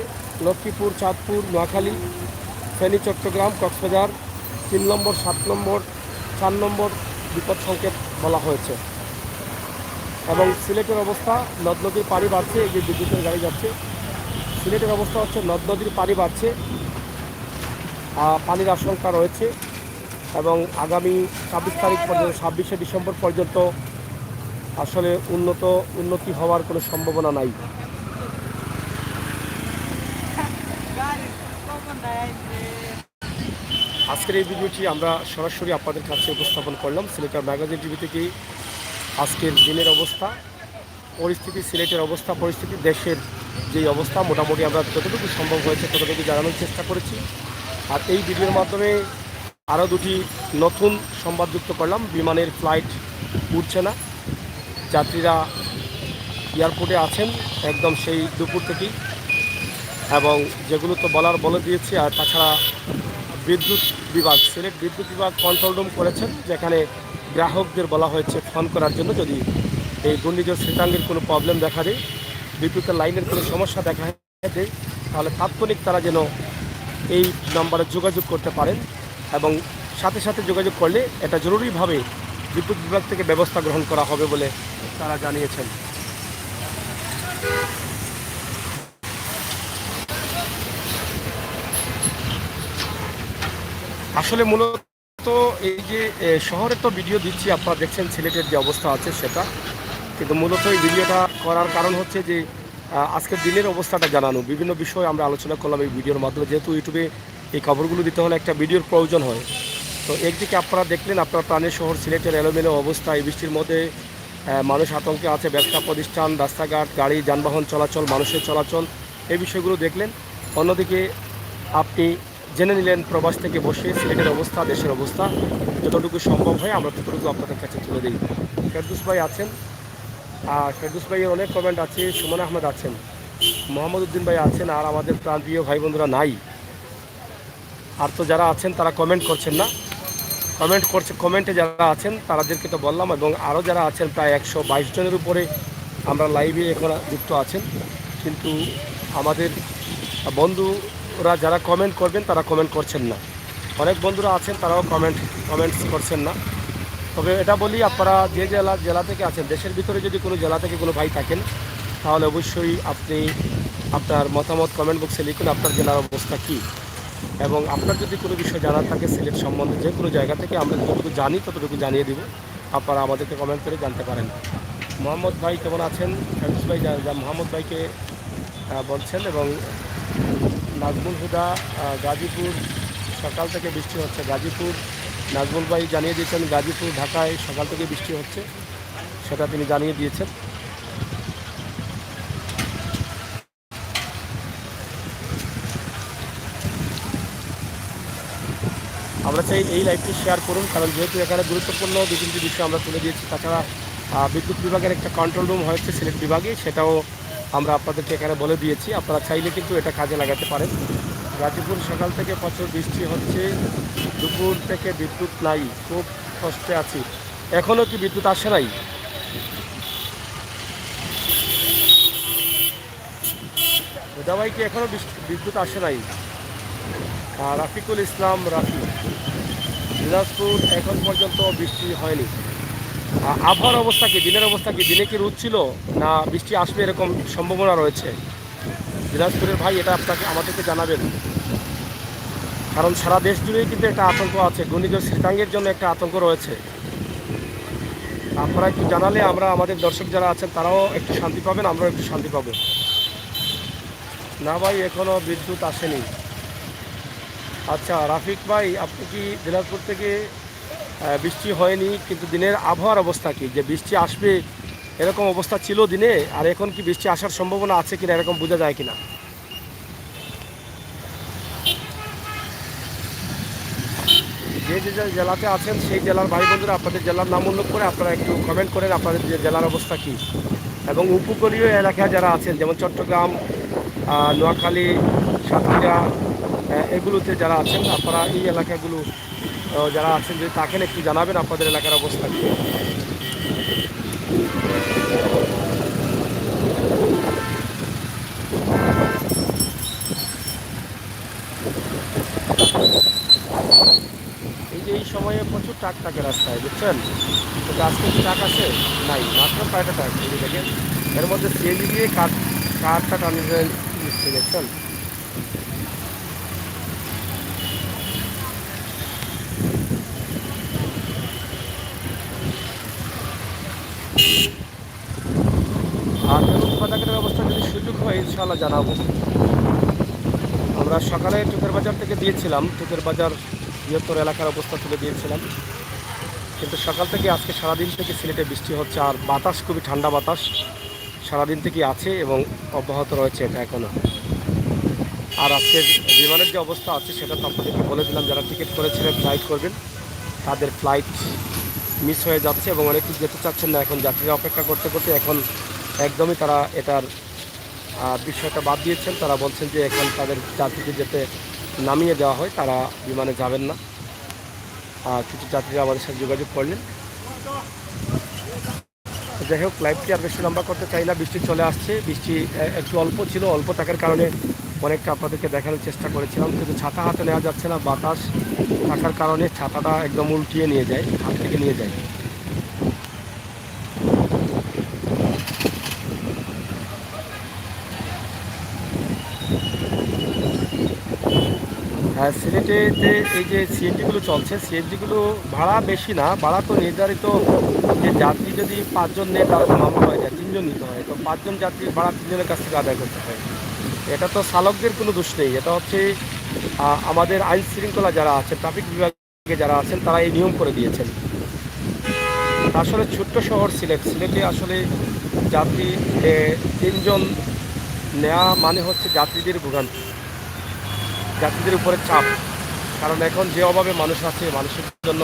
লক্ষ্মীপুর, চাঁদপুর, নোয়াখালী, ফেনী, চট্টগ্রাম, কক্সবাজার 3 নম্বর, 7 নম্বর, 4 নম্বর বিপদ সংকেত বলা হয়েছে। এবং সিলেটের অবস্থা, নদ নদীর পানি বাড়ছে, এই যে বিদ্যুতের গাড়ি যাচ্ছে, সিলেটের অবস্থা হচ্ছে নদ নদীর পানি বাড়ছে, পানির আশঙ্কা রয়েছে এবং আগামী 26 তারিখ পর্যন্ত, 26শে ডিসেম্বর পর্যন্ত আসলে উন্নতি হওয়ার কোনো সম্ভাবনা নাই। আজকের এই ভিডিওটি আমরা সরাসরি আপনাদের কাছে উপস্থাপন করলাম সিলেটের ম্যাগাজিন টিভি থেকে। আজকের দিনের অবস্থা পরিস্থিতি, সিলেটের অবস্থা পরিস্থিতি, দেশের যেই অবস্থা মোটামুটি আমরা যতটুকু সম্ভব হয়েছে ততটুকু জানানোর চেষ্টা করেছি। আর এই ভিডিওর মাধ্যমে আরও দুটি নতুন সংবাদ যুক্ত করলাম। বিমানের ফ্লাইট উঠছে না, যাত্রীরা এয়ারপোর্টে আছেন একদম সেই দুপুর থেকেই, এবং যেগুলো তো বলে দিয়েছি। আর তাছাড়া বিদ্যুৎ বিভাগ, সিলেট বিদ্যুৎ বিভাগ কন্ট্রোল রুম করেছেন, যেখানে গ্রাহকদের বলা হয়েছে ফোন করার জন্য যদি এই ঘূর্ণিঝড় শ্রীতাঙ্গের কোনো প্রবলেম দেখা দেয়, বিদ্যুতের লাইনের কোনো সমস্যা দেখা দেয়, তাহলে তাৎক্ষণিক তারা যেন এই নম্বরে যোগাযোগ করতে পারেন, এবং সাথে সাথে যোগাযোগ করলে এটা জরুরিভাবে বিদ্যুৎ বিভাগ থেকে ব্যবস্থা গ্রহণ করা হবে বলে তারা জানিয়েছেন। আসলে মূলত এই যে শহরে তো ভিডিও দিচ্ছি, আপনারা দেখছেন সিলেটের যে অবস্থা আছে সেটা, কিন্তু মূলত এই ভিডিওটা করার কারণ হচ্ছে যে আজকের দিনের অবস্থাটা জানানো। বিভিন্ন বিষয় আমরা আলোচনা করলাম এই ভিডিওর মাধ্যমে, যেহেতু ইউটিউবে এই খবরগুলো দিতে হলে একটা ভিডিওর প্রয়োজন হয়। তো একদিকে আপনারা দেখলেন আপনার প্রাণের শহর সিলেটের এলোমেলো অবস্থা, এই বৃষ্টির মধ্যে মানুষ আতঙ্কে আছে, ব্যবসা প্রতিষ্ঠান, রাস্তাঘাট, গাড়ি যানবাহন চলাচল, মানুষের চলাচল, এই বিষয়গুলো দেখলেন। অন্যদিকে আপনি জেনে নিলেন প্রবাস থেকে বসে সিলেটের অবস্থা, দেশের অবস্থা, যতটুকু সম্ভব হয় আমরা ততটুকু আপনাদের কাছে তুলে দিই। ফেরদৌস ভাই আছেন, ফেরদৌস ভাইয়ের অনেক কমেন্ট আছে, সুমন আহমেদ আছেন, মোহাম্মদ উদ্দিন ভাই আছেন, আর আমাদের প্রাণপ্রিয় ভাই বন্ধুরা নাই। আর তো যারা আছেন তারা কমেন্ট করছেন না, কমেন্টে যারা আছেন তাদেরকে তো বললাম, এবং আরও যারা আছেন প্রায় 122 জনের উপরে আমরা লাইভে এখন যুক্ত আছেন, কিন্তু আমাদের বন্ধুরা যারা কমেন্ট করবেন তারা কমেন্ট করছেন না। অনেক বন্ধুরা আছেন তারাও কমেন্টস করছেন না। তবে এটা বলি, আপনারা যে জেলা থেকে আছেন, দেশের ভিতরে যদি কোনো জেলা থেকে কোনো ভাই থাকেন তাহলে অবশ্যই আপনি আপনার মতামত কমেন্ট বক্সে লিখুন, আপনার জেলার অবস্থা কী, এবং আপনার যদি কোনো বিষয় জানার থাকে সিলেট সম্বন্ধে যে কোনো জায়গা থেকে, আমরা যতটুকু জানি ততটুকু জানিয়ে দেব। আপনারা আমাদেরকে কমেন্ট করে জানতে পারেন। মোহাম্মদ ভাই কেমন আছেন? ফেরদৌস ভাই যা মোহাম্মদ ভাইকে বলছেন। এবং নাজমুল হুদা গাজীপুর সকাল থেকে বৃষ্টি হচ্ছে। গাজীপুর নাজমুল ভাই জানিয়ে দিয়েছেন গাজীপুর ঢাকায় সকাল থেকে বৃষ্টি হচ্ছে, সেটা তিনি জানিয়ে দিয়েছেন। আমরা চাই এই লাইভটি শেয়ার করুন, কারণ যেহেতু এখানে গুরুত্বপূর্ণ দু তিনটি বিষয় আমরা তুলে দিয়েছি। তাছাড়া বিদ্যুৎ বিভাগের একটা কন্ট্রোল রুম হয়েছে সিলেট বিভাগে, সেটাও আমরা আপনাদেরকে এখানে বলে দিয়েছি। আপনারা চাইলে কিন্তু এটা কাজে লাগাতে পারেন। গাজীপুর সকাল থেকে প্রচুর বৃষ্টি হচ্ছে, দুপুর থেকে বিদ্যুৎ নাই, খুব কষ্টে আছি। এখনও কি বিদ্যুৎ আসে নাই? হুদাভাই কি এখনও বিদ্যুৎ আসে নাই? রাফিকুল ইসলাম রাফি, দিনাজপুর এখন পর্যন্ত বৃষ্টি হয়নি। আবহাওয়ার অবস্থা কি, দিনের অবস্থা কি? দিনে কি রোদ ছিল, না বৃষ্টি আসবে এরকম সম্ভাবনা রয়েছে? দিনাজপুরের ভাই এটা আপনাকে আমাদেরকে জানাবেন, কারণ সারা দেশ জুড়েই কিন্তু একটা আতঙ্ক আছে। ঘূর্ণিঝড় শ্রীতাঙ্গের জন্য একটা আতঙ্ক রয়েছে। আপনারা একটু জানালে আমরা, আমাদের দর্শক যারা আছেন তারাও একটু শান্তি পাবেন, আমরাও একটু শান্তি পাবো। না ভাই এখনও বিদ্যুৎ আসেনি। আচ্ছা রাফিক ভাই, আপনি কি দিনাজপুর থেকে বৃষ্টি হয়নি কিন্তু দিনের আবহাওয়ার অবস্থা কি, যে বৃষ্টি আসবে এরকম অবস্থা ছিল দিনে, আর এখন কি বৃষ্টি আসার সম্ভাবনা আছে কিনা এরকম বোঝা যায় কিনা? যে যে জেলাতে আছেন সেই জেলার ভাই বন্ধুরা আপনাদের জেলার নাম উল্লেখ করে আপনারা একটু কমেন্ট করেন আপনাদের যে জেলার অবস্থা কী। এবং উপকূলীয় এলাকায় যারা আছেন, যেমন চট্টগ্রাম, নোয়াখালী, সাতক্ষীরা, এগুলোতে যারা আছেন, আপনারা এই এলাকাগুলো যারা আছেন যদি থাকেন একটু জানাবেন আপনাদের এলাকার অবস্থা কী। এই যে এই সময়ে প্রচুর ট্রাক থাকে রাস্তায়, বুঝছেন? কিন্তু আজকে কি ট্রাক আছে? নাই, মাত্র কয়টা ট্রাক। এই দেখেন এর মধ্যে সিএনজি দিয়ে কারটা টানিয়ে নিচ্ছে, দেখছেন? আর উৎপাদকের ব্যবস্থা যদি সুযোগ হয় ইনশাআল্লাহ জানাবো। আমরা সকালে টুকের বাজার থেকে দিয়েছিলাম, টুকের বাজার বৃহত্তর এলাকার অবস্থা তুলে দিয়েছিলাম। কিন্তু সকাল থেকে আজকে সারাদিন থেকে সিলেটে বৃষ্টি হচ্ছে, আর বাতাস খুবই ঠান্ডা বাতাস সারাদিন থেকেই আছে এবং অব্যাহত রয়েছে এটা এখনও। আর আজকের বিমানের যে অবস্থা আছে সেটা তো আপনাদেরকে বলে দিলাম, যারা টিকিট করেছিলেন ফ্লাইট করবেন তাদের ফ্লাইট মিস হয়ে যাচ্ছে এবং অনেকেই যেতে চাচ্ছেন না। এখন যাত্রীরা অপেক্ষা করতে করতে এখন একদমই তারা এটার বিষয়টা বাদ দিয়েছেন। তারা বলছেন যে এখন তাদের যাত্রীকে যেতে নামিয়ে দেওয়া হয়, তারা বিমানে যাবেন না। কিছু যাত্রীরা আমাদের সাথে যোগাযোগ করলেন। যাই হোক, লাইভটি আর বেশি লম্বা করতে চাই না, বৃষ্টি চলে আসছে। বৃষ্টি একটু অল্প ছিল, অল্প থাকার কারণে অনেকটা আপনাদেরকে দেখানোর চেষ্টা করেছিলাম, কিন্তু ছাতা হাতে নেওয়া যাচ্ছে না। বাতাস থাকার কারণে ছাতাটা একদম উল্টিয়ে নিয়ে যায়, হাত থেকে নিয়ে যায়। হ্যাঁ, সিলেটেতে এই যে সিএনজিগুলো চলছে, সিএনজিগুলো ভাড়া বেশি না, ভাড়া তো নির্ধারিত, যে যাত্রী যদি 5 জন নেয় তাহলে মামলা হয়ে যায়, 3 জন নিতে হয়। তো 5 জন যাত্রীর ভাড়া 3 জনের কাছ থেকে আদায় করতে হয়। এটা তো চালকদের কোনো দোষ নেই, এটা হচ্ছে আমাদের আইন শৃঙ্খলা যারা আছে, ট্রাফিক বিভাগে যারা আছেন তারা এই নিয়ম করে দিয়েছেন। আসলে ছোট্ট শহর সিলেটে আসলে যাত্রী 3 জন নেওয়া মানে হচ্ছে যাত্রীদের ভোগান্তি, যাত্রীদের উপরে চাপ। কারণ এখন যে অভাবে মানুষ আছে, মানুষের জন্য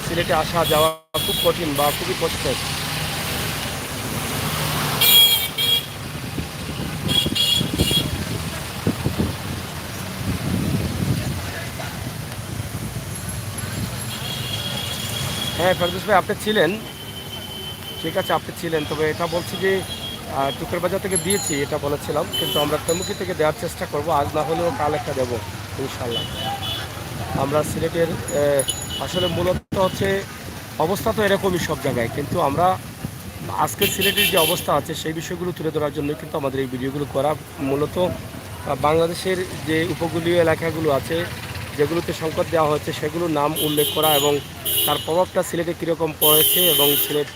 সিলেটে আসা যাওয়া খুব কঠিন বা খুবই কষ্টের। হ্যাঁ ফেরদৌস ভাই, আপনি ছিলেন, ঠিক আছে আপনি ছিলেন, তবে এটা বলছি যে টুকের বাজার থেকে দিয়েছি এটা বলেছিলাম, কিন্তু আমরা তেমুকি থেকে দেওয়ার চেষ্টা করব, আজ না হলেও কাল একটা দেবো ইনশাল্লাহ। আমরা সিলেটের আসলে মূলত হচ্ছে অবস্থা তো এরকমই সব জায়গায়, কিন্তু আমরা আজকের সিলেটের যে অবস্থা আছে সেই বিষয়গুলো তুলে ধরার জন্য কিন্তু আমাদের এই ভিডিওগুলো করা। মূলত বাংলাদেশের যে উপকূলীয় এলাকাগুলো আছে যেগুলোতে সংকট দেওয়া হচ্ছে সেগুলোর নাম উল্লেখ করা এবং তার প্রভাবটা সিলেটে কীরকম পড়েছে এবং সিলেট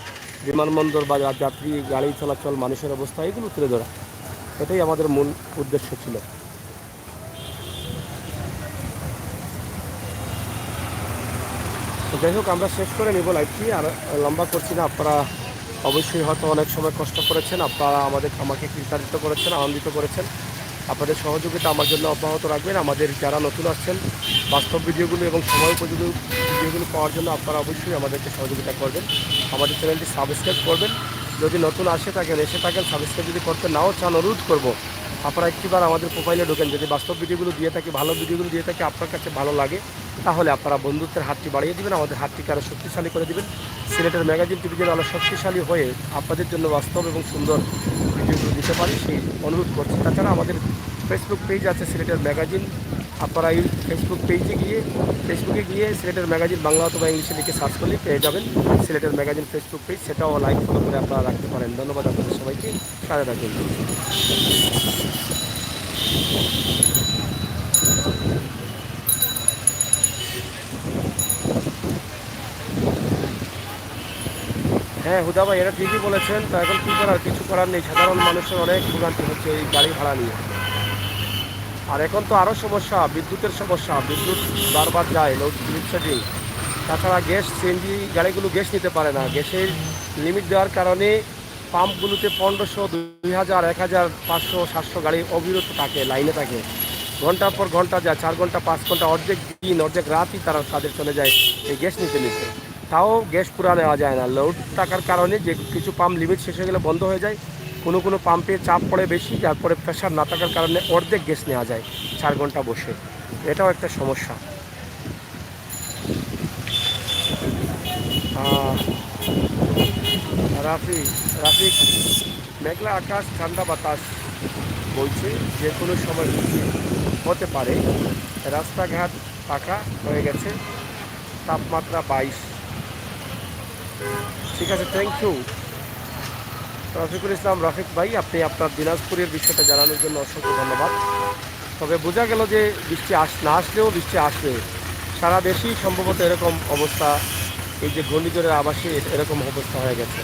বিমানবন্দর বা যাত্রী গাড়ি চলাচল মানুষের অবস্থা এগুলো তুলে ধরা, এটাই আমাদের মূল উদ্দেশ্য ছিল। যাই হোক, আমরা শেষ করে নিব লাইভটি, আর লম্বা করছি না। আপনারা অবশ্যই হয়তো অনেক সময় কষ্ট করেছেন, আপনারা আমাকে কৃতার্থিত করেছেন, আনন্দিত করেছেন। আপনাদের সহযোগিতা আমার জন্য অব্যাহত রাখবেন। আমাদের যারা নতুন আসছেন বাস্তব ভিডিওগুলো এবং সময় উপযোগী ভিডিওগুলো পাওয়ার জন্য আপনারা অবশ্যই আমাদেরকে সহযোগিতা করবেন। আমাদের চ্যানেলটি সাবস্ক্রাইব করবেন। যদি নতুন এসে থাকেন সাবস্ক্রাইব যদি করতে নাও চান, অনুরোধ করবো আপনারা একটিবার আমাদের প্রোফাইলে ঢোকেন। যদি বাস্তব ভিডিওগুলো দিয়ে থাকি, ভালো ভিডিওগুলো দিয়ে থাকি, আপনার কাছে ভালো লাগে, তাহলে আপনারা বন্ধুত্বের হাতটি বাড়িয়ে দেবেন, আমাদের হাতটিকে আরও শক্তিশালী করে দেবেন। সিলেটের ম্যাগাজিন টিভি যেন আরও শক্তিশালী হয়ে আপনাদের জন্য বাস্তব এবং সুন্দর ভিডিওগুলো দিতে পারি, সেই অনুরোধ করছি। তাছাড়া আমাদের ফেসবুক পেজ আছে সিলেটের ম্যাগাজিন, আপনারা এই ফেসবুকে গিয়ে সিলেটের ম্যাগাজিন বাংলা অথবা ইংলিশে লিখে সার্চ করলে পেয়ে যাবেন সিলেটের ম্যাগাজিন ফেসবুক পেজ, সেটাও লাইক ফলো করে আপনারা রাখতে পারেন। ধন্যবাদ আপনাদের সবাইকে, সাথে থাকুন। হ্যাঁ হুদা ভাই, এটা ঠিকই বলেছেন। তো এখন কী করার, কিছু করার নেই। সাধারণ মানুষের অনেক ভোগান্তি হচ্ছে এই গাড়ি ভাড়া নিয়ে। আর এখন তো আরও সমস্যা, বিদ্যুতের সমস্যা, বিদ্যুৎ বারবার যায়, লোডশেডিং। তাছাড়া গ্যাস, সিএনজি গাড়িগুলো গ্যাস নিতে পারে না, গ্যাসের লিমিট দেওয়ার কারণে পাম্পগুলোতে 1500, 2000, 1000, 500, 700 গাড়ি অবিরত থাকে, লাইনে থাকে, ঘন্টার পর ঘন্টা যায়, 4 ঘন্টা 5 ঘন্টা, অর্ধেক দিন অর্ধেক রাতই তারা তাদের চলে যায় এই গ্যাস নিতে। তাও গ্যাস পুরা নেওয়া যায় না, লোড থাকার কারণে। যে কিছু পাম্প লিমিট শেষ হয়ে গেলে বন্ধ হয়ে যায়, কোনো পাম্পে চাপ পড়ে বেশি, যার পরে প্রেশার না থাকার কারণে অর্ধেক গ্যাস নেওয়া যায় 4 ঘন্টা বসে। এটাও একটা সমস্যা। রাফিক, মেঘলা আকাশ, ঠান্ডা বাতাস বইছে, যে কোনো সময় হতে পারে। রাস্তাঘাট পাকা হয়ে গেছে, তাপমাত্রা 22। ঠিক আছে, থ্যাংক ইউ রফিকুল ইসলাম। রফিক ভাই, আপনি আপনার দিনাজপুরের বিষয়টা জানানোর জন্য অসংখ্য ধন্যবাদ। তবে বোঝা গেল যে বৃষ্টি না আসলেও বৃষ্টি আসবে, সারা দেশেই সম্ভবত এরকম অবস্থা। এই যে ঘূর্ণিঝড়ের আবাসে এরকম অবস্থা হয়ে গেছে,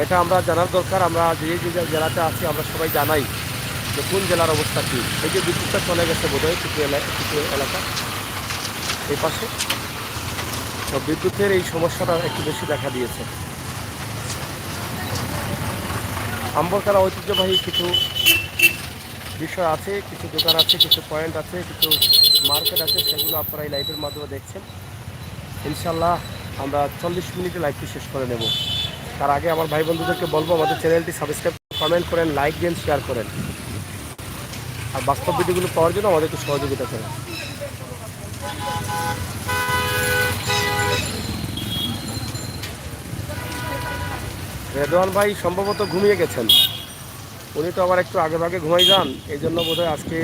এটা আমরা জানার দরকার। আমরা যে জেলাতে আছি আমরা সবাই জানাই যে কোন জেলার অবস্থা কী। এই যে বিদ্যুৎটা চলে গেছে বোধহয় কিছু এলাকা এই পাশে, তো বিদ্যুতের এই সমস্যাটা একটু বেশি দেখা দিয়েছে। আম্বরখানা ঐতিহ্যবাহী কিছু বিষয় আছে, কিছু দোকান আছে, কিছু পয়েন্ট আছে, কিছু মার্কেট আছে, সেগুলো আপনারা এই লাইভের মাধ্যমে দেখছেন। ইনশাল্লাহ আমরা 40 মিনিটে লাইভটি শেষ করে নেব। তার আগে আমার ভাই বন্ধুদেরকে বলবো আমাদের চ্যানেলটি সাবস্ক্রাইব, কমেন্ট করেন, লাইক দেন, শেয়ার করেন, আর বাস্তব ভিডিওগুলো পাওয়ার জন্য আমাদেরকে সহযোগিতা করেন। রেদওয়ান ভাই সম্ভবত ঘুমিয়ে গেছেন, উনি তো আবার একটু আগে ভাগে ঘুমাই যান, এই জন্য বোধহয় আজকে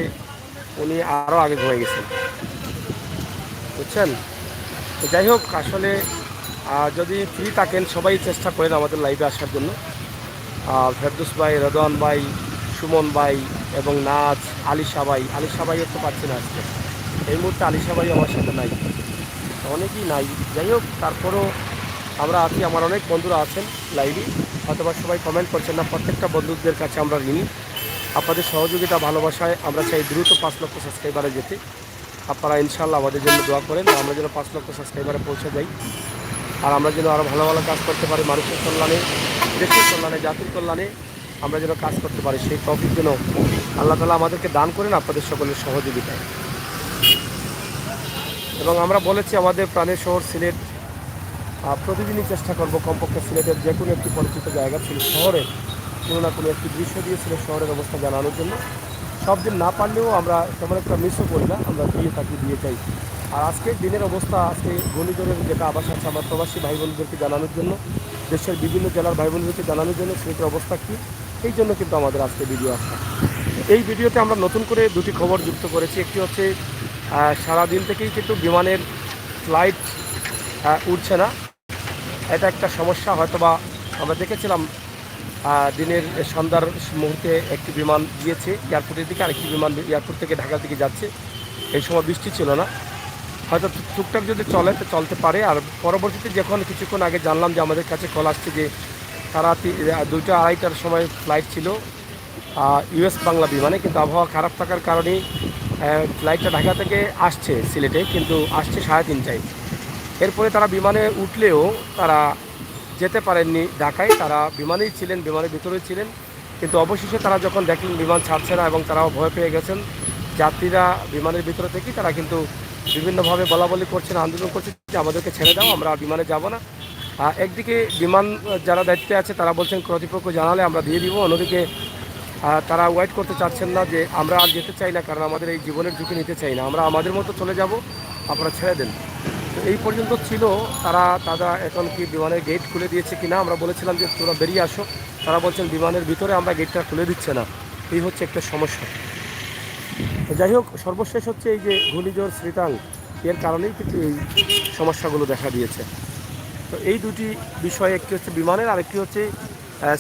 উনি আরও আগে ঘুমিয়ে গেছেন, বুঝছেন। তো যাই হোক, আসলে যদি ফ্রি থাকেন সবাই চেষ্টা করেন আমাদের লাইভে আসার জন্য। ফেরদৌস ভাই, রেদওয়ান ভাই, সুমন ভাই এবং নাজ, আলিশা ভাইও তো পাচ্ছি না আজকে, এই মুহূর্তে আলিশা ভাই আমার সাথে নাই, অনেকেই নাই। যাই হোক, তারপরেও আমরা আছি, আমার অনেক বন্ধুরা আছেন লাইভে, হয়তোবা সবাই কমেন্ট করছেন না। প্রত্যেকটা বন্ধুদের কাছে আমরা ঋণী, আপনাদের সহযোগিতা ভালোবাসায় আমরা চাই দ্রুত 5 লক্ষ সাবস্ক্রাইবারে যেতে। আপনারা ইনশাল্লাহ আমাদের জন্য দোয়া করেন, আমরা যেন 5 লক্ষ সাবস্ক্রাইবারে পৌঁছে যাই, আর আমরা যেন আরও ভালো ভালো কাজ করতে পারি, মানুষের কল্যাণে, দেশের কল্যাণে, জাতির কল্যাণে আমরা যেন কাজ করতে পারি। সেই তৌফিক যেন আল্লাহ তাআলা আমাদেরকে দান করেন আপনাদের সকলের সহযোগিতায়। এবং আমরা বলেছি আমাদের প্রাণের শহর সিলেট, প্রতিদিনই চেষ্টা করব কমপক্ষে সিলেটের যে কোনো একটি পরিচিত জায়গা ছিল শহরের কোনো না কোনো একটি দৃশ্য দিয়ে সিলেট শহরের অবস্থা জানানোর জন্য। সব দিন না পারলেও আমরা তেমন একটা মিসও করি না, আমরা দিয়ে চাই। আর আজকের দিনের অবস্থা, আজকে ঘূর্ণিঝড়ের যেটা আবাস আছে আমার প্রবাসী ভাই বোনদেরকে জানানোর জন্য, দেশের বিভিন্ন জেলার ভাই বোনদেরকে জানানোর জন্য সিলেটের অবস্থা কী, এই জন্য কিন্তু আমাদের আজকে ভিডিও আসা। এই ভিডিওতে আমরা নতুন করে দুটি খবর যুক্ত করেছি। একটি হচ্ছে সারাদিন থেকেই কিন্তু বিমানের ফ্লাইট উঠছে না, এটা একটা সমস্যা। হয়তোবা আমরা দেখেছিলাম দিনের সন্ধ্যার মুহূর্তে একটি বিমান গিয়েছে এয়ারপোর্টের দিকে, আরেকটি বিমান এয়ারপোর্ট থেকে ঢাকার দিকে যাচ্ছে, এই সময় বৃষ্টি ছিল না। হয়তো টুকটাক যদি চলে তো চলতে পারে। আর পরবর্তীতে যখন কিছুক্ষণ আগে জানলাম যে আমাদের কাছে কল আসছে যে তারা 2টা 2:30টার সময় ফ্লাইট ছিল ইউএস বাংলা বিমানে, কিন্তু আবহাওয়া খারাপ থাকার কারণে ফ্লাইটটা ঢাকা থেকে আসছে সিলেটে, কিন্তু আসছে 3:30টায়। এরপরে তারা বিমানে উঠলেও তারা যেতে পারেননি ঢাকায়, তারা বিমানেই ছিলেন, বিমানের ভিতরেই ছিলেন। কিন্তু অবশেষে তারা যখন দেখলেন বিমান ছাড়ছে না এবং তারাও ভয় পেয়ে গেছেন, যাত্রীরা বিমানের ভিতরে থেকেই তারা কিন্তু বিভিন্নভাবে বলাবলি করছেন, আন্দোলন করছেন যে আমাদেরকে ছেড়ে দাও, আমরা বিমানে যাব না। একদিকে বিমান যারা দায়িত্বে আছে তারা বলছেন কর্তৃপক্ষ জানালে আমরা দিয়ে দিব, অন্যদিকে তারা ওয়েট করতে চাচ্ছেন না যে আমরা আর যেতে চাই না, কারণ আমাদের এই জীবনের ঝুঁকি নিতে চাই না, আমরা আমাদের মতো চলে যাব, আপনারা ছেড়ে দেন। তো এই পর্যন্ত ছিল। তারা এখন কি বিমানের গেট খুলে দিয়েছে কি না, আমরা বলেছিলাম যে তোরা বেরিয়ে আসো, তারা বলছেন বিমানের ভিতরে আমরা গেটটা খুলে দিচ্ছে না। এই হচ্ছে একটা সমস্যা। যাই হোক, সর্বশেষ হচ্ছে এই যে ঘূর্ণিঝড় শ্রীতাল, এর কারণেই কিন্তু এই সমস্যাগুলো দেখা দিয়েছে। তো এই দুটি বিষয়, একটি হচ্ছে বিমানের, আরেকটি হচ্ছে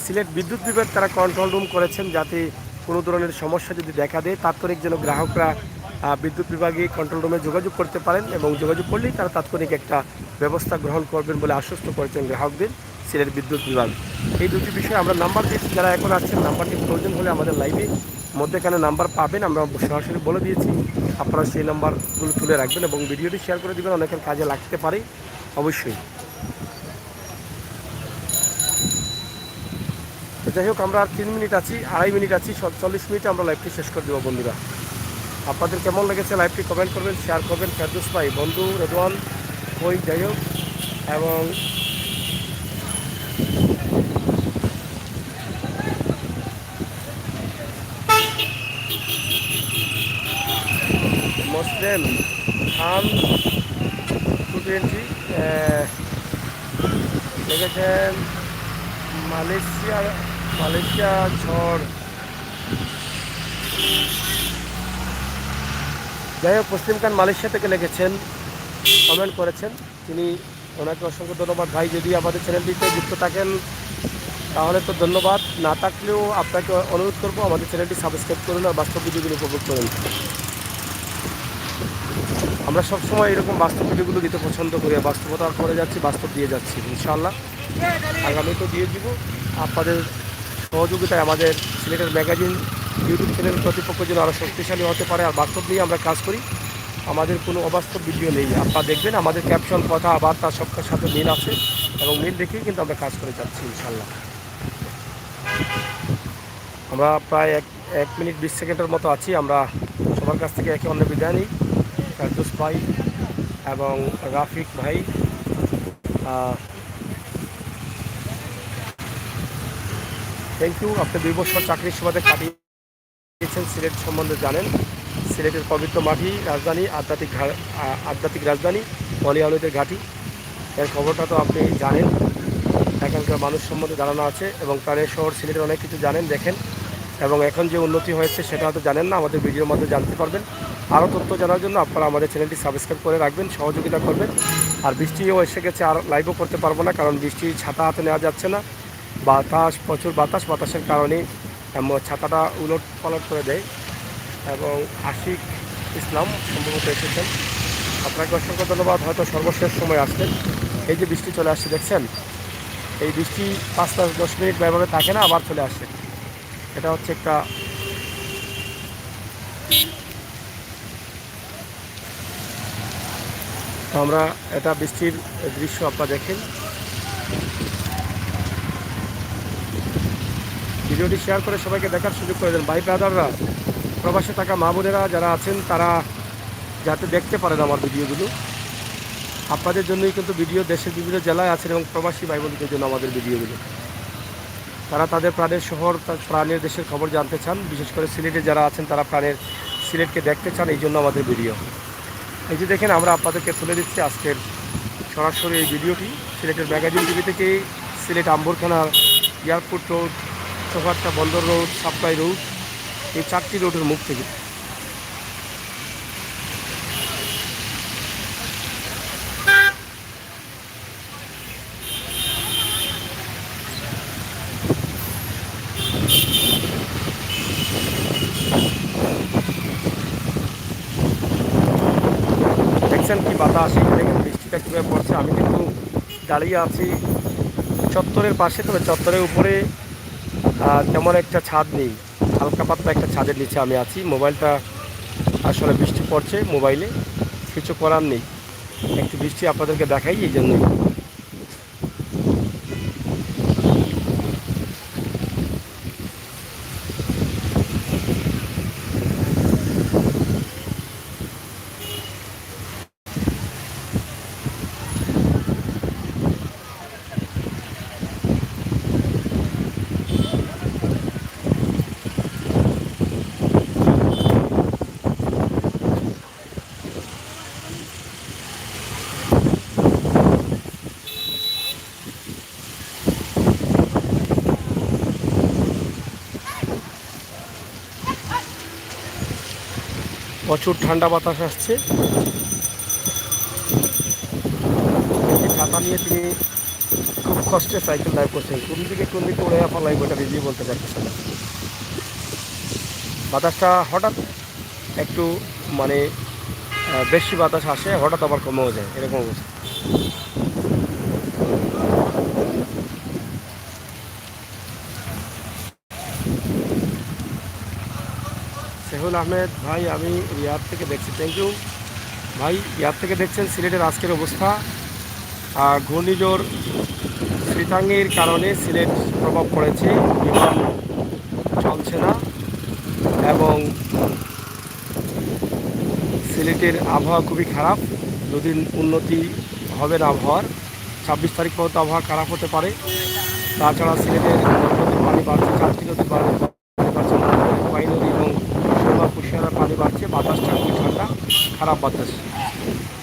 সিলেট বিদ্যুৎ বিভাগ তারা কন্ট্রোল রুম করেছেন, যাতে কোনো ধরনের সমস্যা যদি দেখা দেয় তাৎক্ষণিক যেন গ্রাহকরা বিদ্যুৎ বিভাগে কন্ট্রোল রুমে যোগাযোগ করতে পারেন, এবং যোগাযোগ করলেই তারা তাৎক্ষণিক একটা ব্যবস্থা গ্রহণ করবেন বলে আশ্বস্ত করেছেন গ্রাহকদের সিলেট বিদ্যুৎ বিভাগ। এই দুটি বিষয়ে আমরা নাম্বার দিয়েছি, যারা এখন আছেন নাম্বারটি প্রয়োজন হলে আমাদের লাইভে মধ্যেখানে নাম্বার পাবেন, আমরা সরাসরি বলে দিয়েছি, আপনারা সেই নাম্বারগুলো তুলে রাখবেন এবং ভিডিওটি শেয়ার করে দেবেন, অনেকের কাজে লাগতে পারে অবশ্যই। তো যাই হোক, আমরা আর 3 মিনিট আছি, 2.5 মিনিট আছি, 40 মিনিটে আমরা লাইভটি শেষ করে দেবো। বন্ধুরা, আপনাদের কেমন লেগেছে লাইভটি কমেন্ট করবেন, শেয়ার করবেন। ফেরদৌস ভাই, বন্ধু রেদওয়ান ওই, যাই হোক, এবং মুসলিম খান 220 লিখেছেন মালয়েশিয়া ঝড়। যাই হোক, মুসলিম খান মালয়েশিয়া থেকে লিখেছেন, কমেন্ট করেছেন, তিনি, ওনাকে অসংখ্য ধন্যবাদ ভাই। যদি আমাদের চ্যানেলটিতে যুক্ত থাকেন তাহলে তো ধন্যবাদ, না থাকলেও আপনাকে অনুরোধ করবো আমাদের চ্যানেলটি সাবস্ক্রাইব করুন আর বাস্তব ভিডিওগুলো উপভোগ করুন। আমরা সবসময় এরকম বাস্তব ভিডিওগুলো দিতে পছন্দ করি, বাস্তবতা করে যাচ্ছি, বাস্তব দিয়ে যাচ্ছি, ইনশাআল্লাহ আগামী তো দিয়ে দিব। আপনাদের সহযোগিতায় আমাদের সিলেটের ম্যাগাজিন ইউটিউব চ্যানেল কর্তৃপক্ষ যেন আরও শক্তিশালী হতে পারে, আর বাস্তব নিয়ে আমরা কাজ করি, আমাদের কোনো অবাস্তব ভিডিও নেই। আপনারা দেখবেন আমাদের ক্যাপশন, কথা, বার্তা সবটার সাথে মিল আছে, এবং মিল রেখেই কিন্তু আমরা কাজ করে যাচ্ছি ইনশাআল্লাহ। আমরা প্রায় 1 মিনিট 20 সেকেন্ডের মতো আছি। আমরা সবার কাছ থেকে একে অন্য বিদায় নিই। ফেরদৌস ভাই এবং রাফিক ভাই, থ্যাংক ইউ। আপনি 2 বছর চাকরির সুবাদে কাটিয়েছেন, সিলেট সম্বন্ধে জানেন। সিলেটের পবিত্র মাটি, রাজধানী, আধ্যাত্মিক রাজধানী, ওয়ালি আউলিয়াদের ঘাঁটি, এর খবরটা তো আপনি জানেন। এখানকার মানুষ সম্বন্ধে ধারণা আছে, এবং প্রাণের শহর সিলেটের অনেক কিছু জানেন, দেখেন, এবং এখন যে উন্নতি হয়েছে সেটা হয়তো জানেন না, আমাদের ভিডিওর মধ্যে জানতে পারবেন। আরও তথ্য জানার জন্য আপনারা আমাদের চ্যানেলটি সাবস্ক্রাইব করে রাখবেন, সহযোগিতা করবেন। আর বৃষ্টিও এসে গেছে, আর লাইভও করতে পারবো না, কারণ বৃষ্টি ছাতা হাতে নেওয়া যাচ্ছে না, বাতাস, প্রচুর বাতাসের কারণে ছাতাটা উলট পালট করে দেয়। এবং আশিক ইসলাম সম্ভবত এসেছেন, আপনাকে অসংখ্য ধন্যবাদ। হয়তো সর্বশেষ সময় আসলেন। এই যে বৃষ্টি চলে আসছে, দেখছেন, এই বৃষ্টি 5-10 মিনিট ব্যবহারে থাকে না, আবার চলে আসে। এটা হচ্ছে একটা আমরা, এটা বৃষ্টির দৃশ্য আপনারা দেখেন। ভিডিওটি শেয়ার করে সবাইকে দেখার সুযোগ করে দেন। ভাই ব্রাদাররা, প্রবাসে থাকা মা বোনেরা যারা আছেন, তারা যাতে দেখতে পারেন আমার ভিডিওগুলো, আপনাদের জন্যই কিন্তু ভিডিও, দেশের বিভিন্ন জেলায় আছেন এবং প্রবাসী ভাই বোনদের জন্য আমাদের ভিডিওগুলো। তারা তাদের প্রাণের শহর, প্রাণের দেশের খবর জানতে চান, বিশেষ করে সিলেটে যারা আছেন তারা প্রাণের সিলেটকে দেখতে চান, এই জন্য আমাদের ভিডিও। এই যে দেখেন, আমরা আপনাদেরকে তুলে দিচ্ছি আজকের সরাসরি এই ভিডিওটি সিলেটের ম্যাগাজিন টিভি থেকে, সিলেট আম্বরখানার এয়ারপোর্ট রোড, চৌহাট্টা বন্দর রোড, সাপ্লাই রোড, এই 4টি রোডের মুখ থেকে। দেখছেন কি বাতাস, এই দেখেন বৃষ্টিটা কীভাবে পড়ছে। আমি কিন্তু দাঁড়িয়ে আছি চত্বরের পাশে, তবে চত্বরের উপরে তেমন একটা ছাদ নেই, হালকা পাতলা একটা ছাদের নিচে আমি আছি। মোবাইলটা আসলে বৃষ্টি পড়ছে মোবাইলে, কিছু করার নেই, একটু বৃষ্টি আপনাদেরকে দেখাই এই জন্যই। প্রচুর ঠান্ডা বাতাস আসছে। ছাতা নিয়ে তিনি খুব কষ্টে সাইকেল ড্রাইভ করছেন, কোন দিকে উড়ে ফেলাই ওটা নিজেই বলতে পারতেছেন না। বাতাসটা হঠাৎ একটু মানে বেশি বাতাস আসে, হঠাৎ আবার কমেও যায়, এরকম অবস্থা। সেহুল আহমেদ ভাই, আমি রিয়াদ থেকে দেখছি, থ্যাংক ইউ ভাই। রিয়াদ থেকে দেখছেন সিলেটের আজকের অবস্থা। ঘূর্ণিঝড় শ্রীতাঙ্গের কারণে সিলেট প্রভাব পড়েছে, বিমান চলছে না এবং সিলেটের আবহাওয়া খুবই খারাপ। দুদিন উন্নতি হবে না আবহাওয়ার, 26 তারিখ পর্যন্ত আবহাওয়া খারাপ হতে পারে। তাছাড়া সিলেটের নদীর পানি বাড়ছে, 4টি নদীর পানি বাড়ছে, পাই নদী এবং সুরমা কুশিয়ারার পানি বাড়ছে। বাতাসটা খুবই ঠান্ডা, খারাপ বাতাস।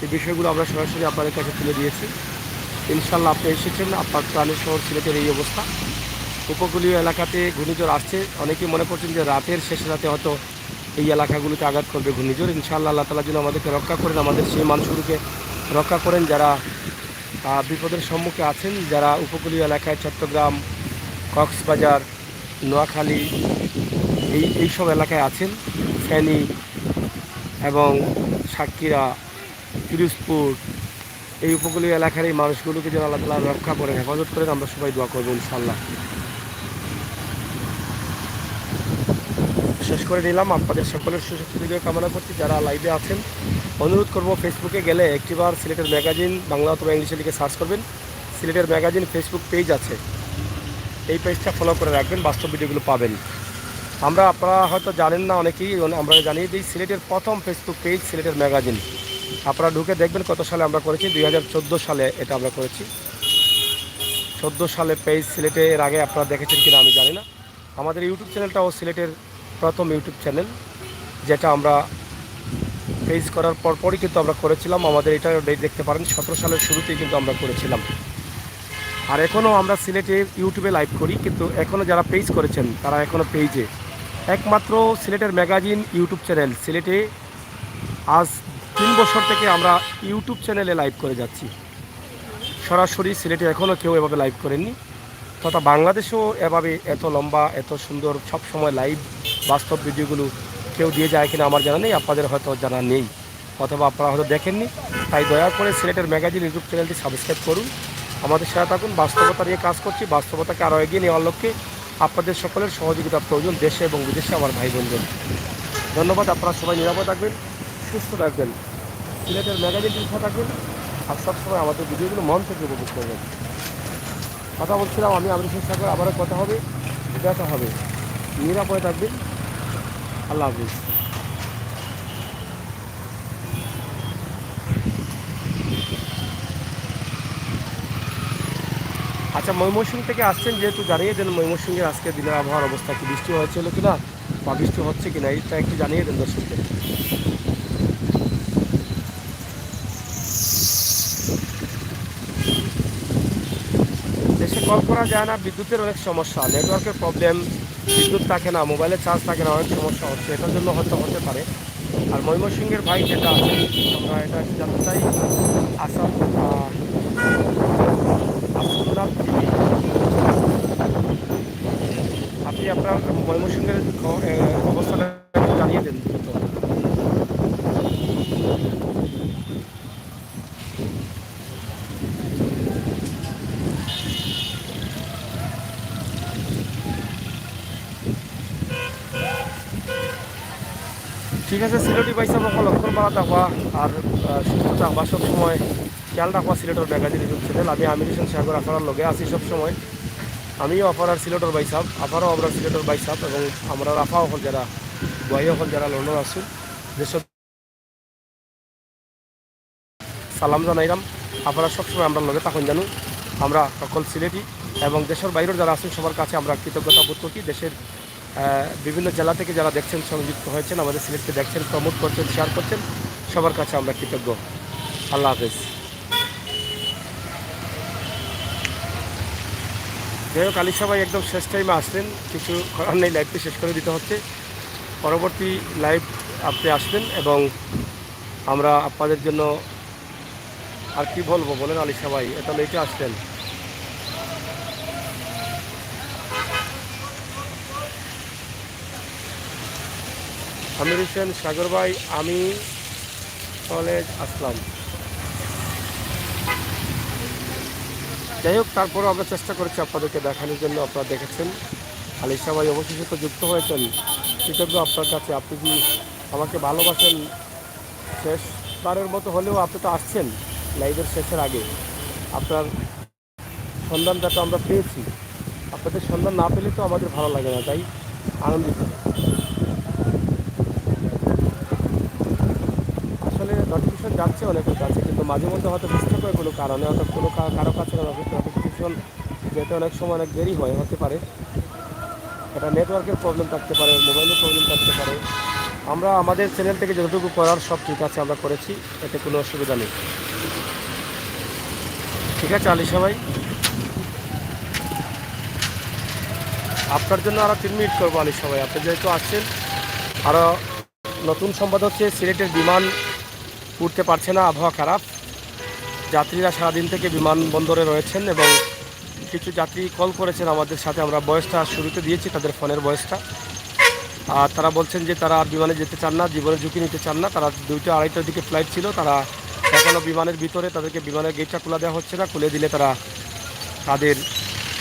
এই বিষয়গুলো আমরা সরাসরি আপনাদের কাছে তুলে দিয়েছি। ইনশাল্লাহ আপনি এসেছেন, আপনার প্রাণের শহর সিলেটের এই অবস্থা। উপকূলীয় এলাকাতে ঘূর্ণিঝড় আসছে, অনেকেই মনে করছেন যে রাতের শেষ রাতে হয়তো এই এলাকাগুলোতে আঘাত করবে ঘূর্ণিঝড়। ইনশাআল্লাহ আল্লাহ তাআলা যেন আমাদেরকে রক্ষা করেন, আমাদের সেই মানুষগুলোকে রক্ষা করেন যারা বিপদের সম্মুখে আছেন, যারা উপকূলীয় এলাকায় চট্টগ্রাম, কক্সবাজার, নোয়াখালী এইসব এলাকায় আছেন, ফেনী এবং সাতক্ষীরা, পিরোজপুর, এই উপকূলীয় এলাকার এই মানুষগুলোকে যেন আল্লাহ তাআলা রক্ষা করেন, হেফাজত করেন। আমরা সবাই দোয়া করবো ইনশাআল্লাহ। শেষ করে নিলাম, আপনাদের সকলের সুস্বাস্থ্য দিকে কামনা করছি। যারা লাইভে আছেন অনুরোধ করব, ফেসবুকে গেলে একটিবার সিলেটের ম্যাগাজিন বাংলা অথবা ইংলিশে লিখে সার্চ করবেন। সিলেটের ম্যাগাজিন ফেসবুক পেজ আছে, এই পেজটা ফলো করে রাখবেন, বাস্তব ভিডিওগুলো পাবেন। আপনারা হয়তো জানেন না অনেকেই, আমরা জানিয়ে দিই সিলেটের প্রথম ফেসবুক পেজ সিলেটের ম্যাগাজিন। আপনারা ঢুকে দেখবেন কত সালে আমরা করেছি, 2014 সালে এটা আমরা করেছি। 14 সালে পেজ সিলেটে, এর আগে আপনারা দেখেছেন কিনা আমি জানি না। আমাদের ইউটিউব চ্যানেলটাও সিলেটের প্রথম ইউটিউব চ্যানেল, যেটা আমরা পেজ করার পরপরই কিন্তু আমরা করেছিলাম। আমাদের এটা দেখতে পারেন 17 সালের শুরুতেই কিন্তু আমরা করেছিলাম। আর এখনও আমরা সিলেটে ইউটিউবে লাইভ করি, কিন্তু এখনও যারা পেজ করেছেন তারা এখনও পেজে, একমাত্র সিলেটের ম্যাগাজিন ইউটিউব চ্যানেল সিলেটে আজ 3 বছর থেকে আমরা ইউটিউব চ্যানেলে লাইভ করে যাচ্ছি। সরাসরি সিলেটে এখনও কেউ এভাবে লাইভ করেননি, তথা বাংলাদেশেও এভাবে এত লম্বা, এত সুন্দর সব সময় লাইভ বাস্তব ভিডিওগুলো কেউ দিয়ে যায় কিনা আমার জানা নেই, আপনাদের হয়তো জানা নেই, অথবা আপনারা হয়তো দেখেননি। তাই দয়া করে সিলেটের ম্যাগাজিন ইউটিউব চ্যানেলটি সাবস্ক্রাইব করুন, আমাদের সাথে থাকুন। বাস্তবতা নিয়ে কাজ করছি, বাস্তবতাকে আরও এগিয়ে নেওয়ার লক্ষ্যে আপনাদের সকলের সহযোগিতা প্রয়োজন, দেশে এবং বিদেশে আমার ভাই বোনদের। ধন্যবাদ। আপনারা সবাই নিরাপদ থাকবেন, সুস্থ থাকবেন, সিলেটের ম্যাগাজিনটি লিখে থাকবেন, আর সবসময় আমাদের ভিডিওগুলো মন থেকে উপভোগ করবেন। কথা বলছিলাম আমি আবরিশের সাথে, আবারও কথা হবে, দেখা হবে। নিরাপদে থাকবেন, আল্লাহ হাফিজ। আচ্ছা, ময়মনসিংহ থেকে আসছেন যেহেতু জানিয়ে দেন ময়মনসিংহের আজকে দিনের আবহাওয়ার অবস্থা কি, বৃষ্টি হয়েছিল কিনা বা বৃষ্টি হচ্ছে কিনা, এইটা একটু জানিয়ে দেন দর্শকদের। দেশে কল করা যায় না, বিদ্যুতের অনেক সমস্যা, নেটওয়ার্কের প্রবলেম, বিদ্যুৎ থাকে না, মোবাইলে চার্জ থাকে না, অনেক সমস্যা হচ্ছে, এটার জন্য হয়তো হতে পারে। আর ময়মনসিংহের ভাই যেটা আছে, আমরা এটা জানতে চাই, আসাম আপনি আপনার ময়মনসিংহের অবস্থাটা জানিয়ে দেন দ্রুত। ঠিক আছে, সিলেটি পয়সা সকল লক্ষণ বাড়া থাকবা আর সুস্থ থাকবা সবসময়, খেয়াল রাখবা সিলেটের ম্যাগাজিন ইউটিউব চ্যানেল। আমি আমির হোসেন সাগর আফারার লগে আছি সবসময়। আমিও আফারার সিলেটের বাইসাব, আফারও আমরা সিলেটের বাইসাব, এবং আমরা রাফা হল যারা বয় হল যারা লন্ডন আসুন যেসব সালাম জানাইলাম। আপনারা সবসময় আমরা লগে তখন জানুন আমরা সকল সিলেটি এবং দেশের বাইরের যারা আছেন সবার কাছে আমরা কৃতজ্ঞতা বোধ করি। দেশের বিভিন্ন জেলা থেকে যারা দেখছেন সংযুক্ত হয়েছেন, আমাদের সিলেটকে দেখছেন, প্রমোট করছেন, শেয়ার করছেন, সবার কাছে আমরা কৃতজ্ঞ। আল্লাহ হাফেজ। যাই হোক, আলী সবাই একদম শেষ টাইমে আসলেন, কিছু করার নেই, লাইভটি শেষ করে দিতে হচ্ছে। পরবর্তী লাইভ আপনি আসবেন এবং আমরা আপনাদের জন্য আর কি বলবো বলেন আলী সবাই, এত লেটে আসলেন। আমির হোসেন সাগর ভাই, আমি কলেজ আসলাম। যাই হোক, তারপরেও আমরা চেষ্টা করেছি আপনাদেরকে দেখানোর জন্য। আপনারা দেখেছেন আলী সবাই অবশেষে তো যুক্ত হয়েছেন, কৃতজ্ঞ আপনার কাছে। আপনি কি আমাকে ভালোবাসেন, শেষবারের মতো হলেও আপনি তো আসছেন লাইভের শেষের আগে। আপনার সন্ধানটা তো আমরা পেয়েছি, আপনাদের সন্ধান না পেলে তো আমাদের ভালো লাগে না, তাই আনন্দিত। আসলে নোটিফিকেশন যাচ্ছে অনেকের কাছে, কিন্তু মাঝে মধ্যে হয়তো মিস্টেক হয় কোনো কারণে, হয়তো কোনো কারো কাছে নোটিফিকেশন যেতে অনেক সময় অনেক দেরি হয়, হতে পারে এটা নেটওয়ার্কের প্রবলেম থাকতে পারে, মোবাইলের প্রবলেম থাকতে পারে। আমরা আমাদের চ্যানেল থেকে যতটুকু করার সব ঠিক আছে, আমরা করেছি, এতে কোনো অসুবিধা নেই। ঠিক আছে আলী সবাই, আপনার জন্য আরও 3 মিনিট করবো আলী সবাই। আপনি যেহেতু আসছেন, আরও নতুন সংবাদ হচ্ছে সিলেটের বিমান উঠতে পারছে না, আবহাওয়া খারাপ। যাত্রীরা সারাদিন থেকে বিমানবন্দরে রয়েছেন এবং কিছু যাত্রী কল করেছেন আমাদের সাথে, আমরা বয়সটা শুরুতে দিয়েছি তাদের ফোনের বয়সটা। আর তারা বলছেন যে তারা আর বিমানে যেতে চান না, জীবনের ঝুঁকি নিতে চান না। তারা 2টা 2:30টার দিকে ফ্লাইট ছিল, তারা এখনও বিমানের ভিতরে, তাদেরকে বিমানের গেটটা খুলে দেওয়া হচ্ছে না। খুলে দিলে তারা তাদের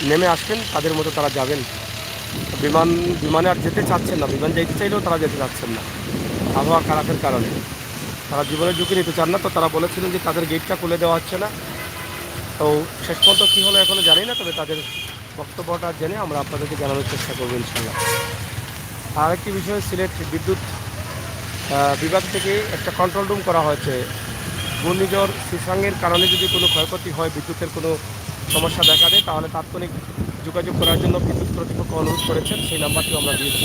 নেমে আসবেন, তাদের মতো তারা যাবেন। বিমানে আর যেতে চাচ্ছেন না, বিমান যেতে চাইলেও তারা যেতে চাচ্ছেন না আবহাওয়া খারাপের কারণে। তারা জীবনের ঝুঁকি নিতে চান না, তো তারা বলেছিলেন যে তাদের গেটটা খুলে দেওয়া হচ্ছে না। তো শেষ পর্যন্ত কী হলো এখনও জানি না, তবে তাদের বক্তব্যটা জেনে আমরা আপনাদেরকে জানানোর চেষ্টা করবো ইনশাল্লাহ। আর একটি বিষয়, সিলেট বিদ্যুৎ বিভাগ থেকে একটা কন্ট্রোল রুম করা হয়েছে। ঘূর্ণিঝড় সিসাংয়ের কারণে যদি কোনো ক্ষয়ক্ষতি হয়, বিদ্যুতের কোনো সমস্যা দেখা দেয়, তাহলে তাৎক্ষণিক যোগাযোগ করার জন্য বিদ্যুৎ কর্তৃপক্ষ অনুরোধ করেছেন, সেই নাম্বারটি আমরা দিয়েছি।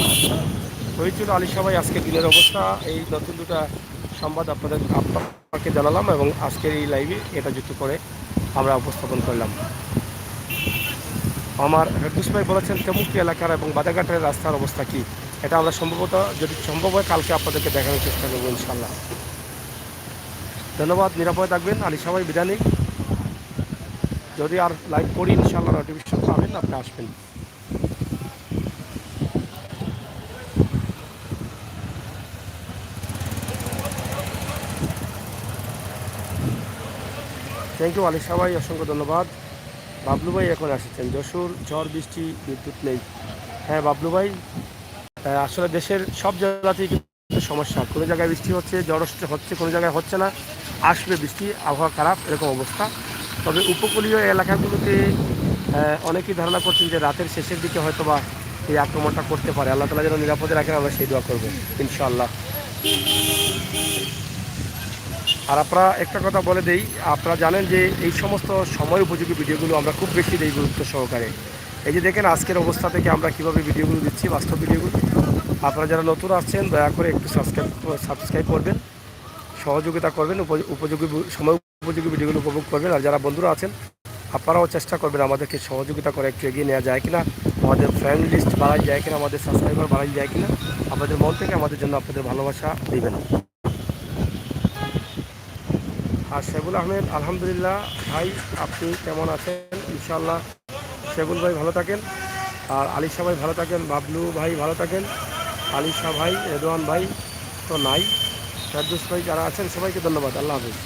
হয়েছিল আলী সবাই আজকে দিনের অবস্থা। এই নতুন 2টা সংবাদ আপনাকে জানালাম এবং আজকের এই লাইভে এটা যুক্ত করে আমরা উপস্থাপন করলাম। আমার হেরদুস ভাই বলেছেন তেমুকি এলাকার এবং বাদাঘাটের রাস্তার অবস্থা কী, এটা আমরা সম্ভবত, যদি সম্ভব হয়, কালকে আপনাদেরকে দেখানোর চেষ্টা করবো ইনশাল্লাহ। ধন্যবাদ, নিরাপদে থাকবেন। আলী সবাই বিদায় নেই, যদি আর লাইভ করি ইনশাল্লাহ নোটিফিকেশন পাবেন, আপনি আসবেন। থ্যাংক ইউ আলী সবাই, অসংখ্য ধন্যবাদ। বাবলু ভাই এখন এসেছেন। যশোর ঝড় বৃষ্টি, বিদ্যুৎ নেই। হ্যাঁ বাবলু ভাই, আসলে দেশের সব জেলাতেই কিন্তু সমস্যা। কোনো জায়গায় বৃষ্টি হচ্ছে, ঝড় হচ্ছে, কোনো জায়গায় হচ্ছে না, আসবে বৃষ্টি, আবহাওয়া খারাপ, এরকম অবস্থা। তবে উপকূলীয় এলাকাগুলোতে অনেকেই ধারণা করছেন যে রাতের শেষের দিকে হয়তো বা এই আক্রমণটা করতে পারে। আল্লাহ তাআলা যেন নিরাপদে রাখেন, আমরা সেই দোয়া করবো ইনশাআল্লাহ। আর আপনারা একটা কথা বলে দেই, আপনারা জানেন যে এই সমস্ত সময় উপযোগী ভিডিওগুলো আমরা খুব বেশি দিই গুরুত্ব সহকারে। এই যে দেখেন আজকের অবস্থা থেকে আমরা কীভাবে ভিডিওগুলো দিচ্ছি, বাস্তব ভিডিওগুলো। আপনারা যারা নতুন আসছেন দয়া করে একটু সাবস্ক্রাইব করবেন, সহযোগিতা করবেন, উপযোগী সময় উপযোগী ভিডিওগুলো উপভোগ করবেন। আর যারা বন্ধুরা আছেন আপনারাও চেষ্টা করবেন আমাদেরকে সহযোগিতা করে একটু এগিয়ে নেওয়া যায় কিনা, আমাদের ফ্রেন্ড লিস্ট বাড়াই যায় কিনা, আমাদের সাবস্ক্রাইবার বাড়াই যায় কিনা। আপনাদের মন থেকে আমাদের জন্য আপনাদের ভালোবাসা দিবেন। আর শেগুল আহমেদ, আলহামদুলিল্লাহ ভাই, আপনি কেমন আছেন? ইনশাআল্লাহ শেগুল ভাই ভালো থাকেন, আর আলিশা ভাই ভালো থাকেন, বাবলু ভাই ভালো থাকেন, আলিশা ভাই, রেদওয়ান ভাই তো নাই, ফেরদৌস ভাই, যারা আছেন সবাইকে ধন্যবাদ। আল্লাহ হাফিজ।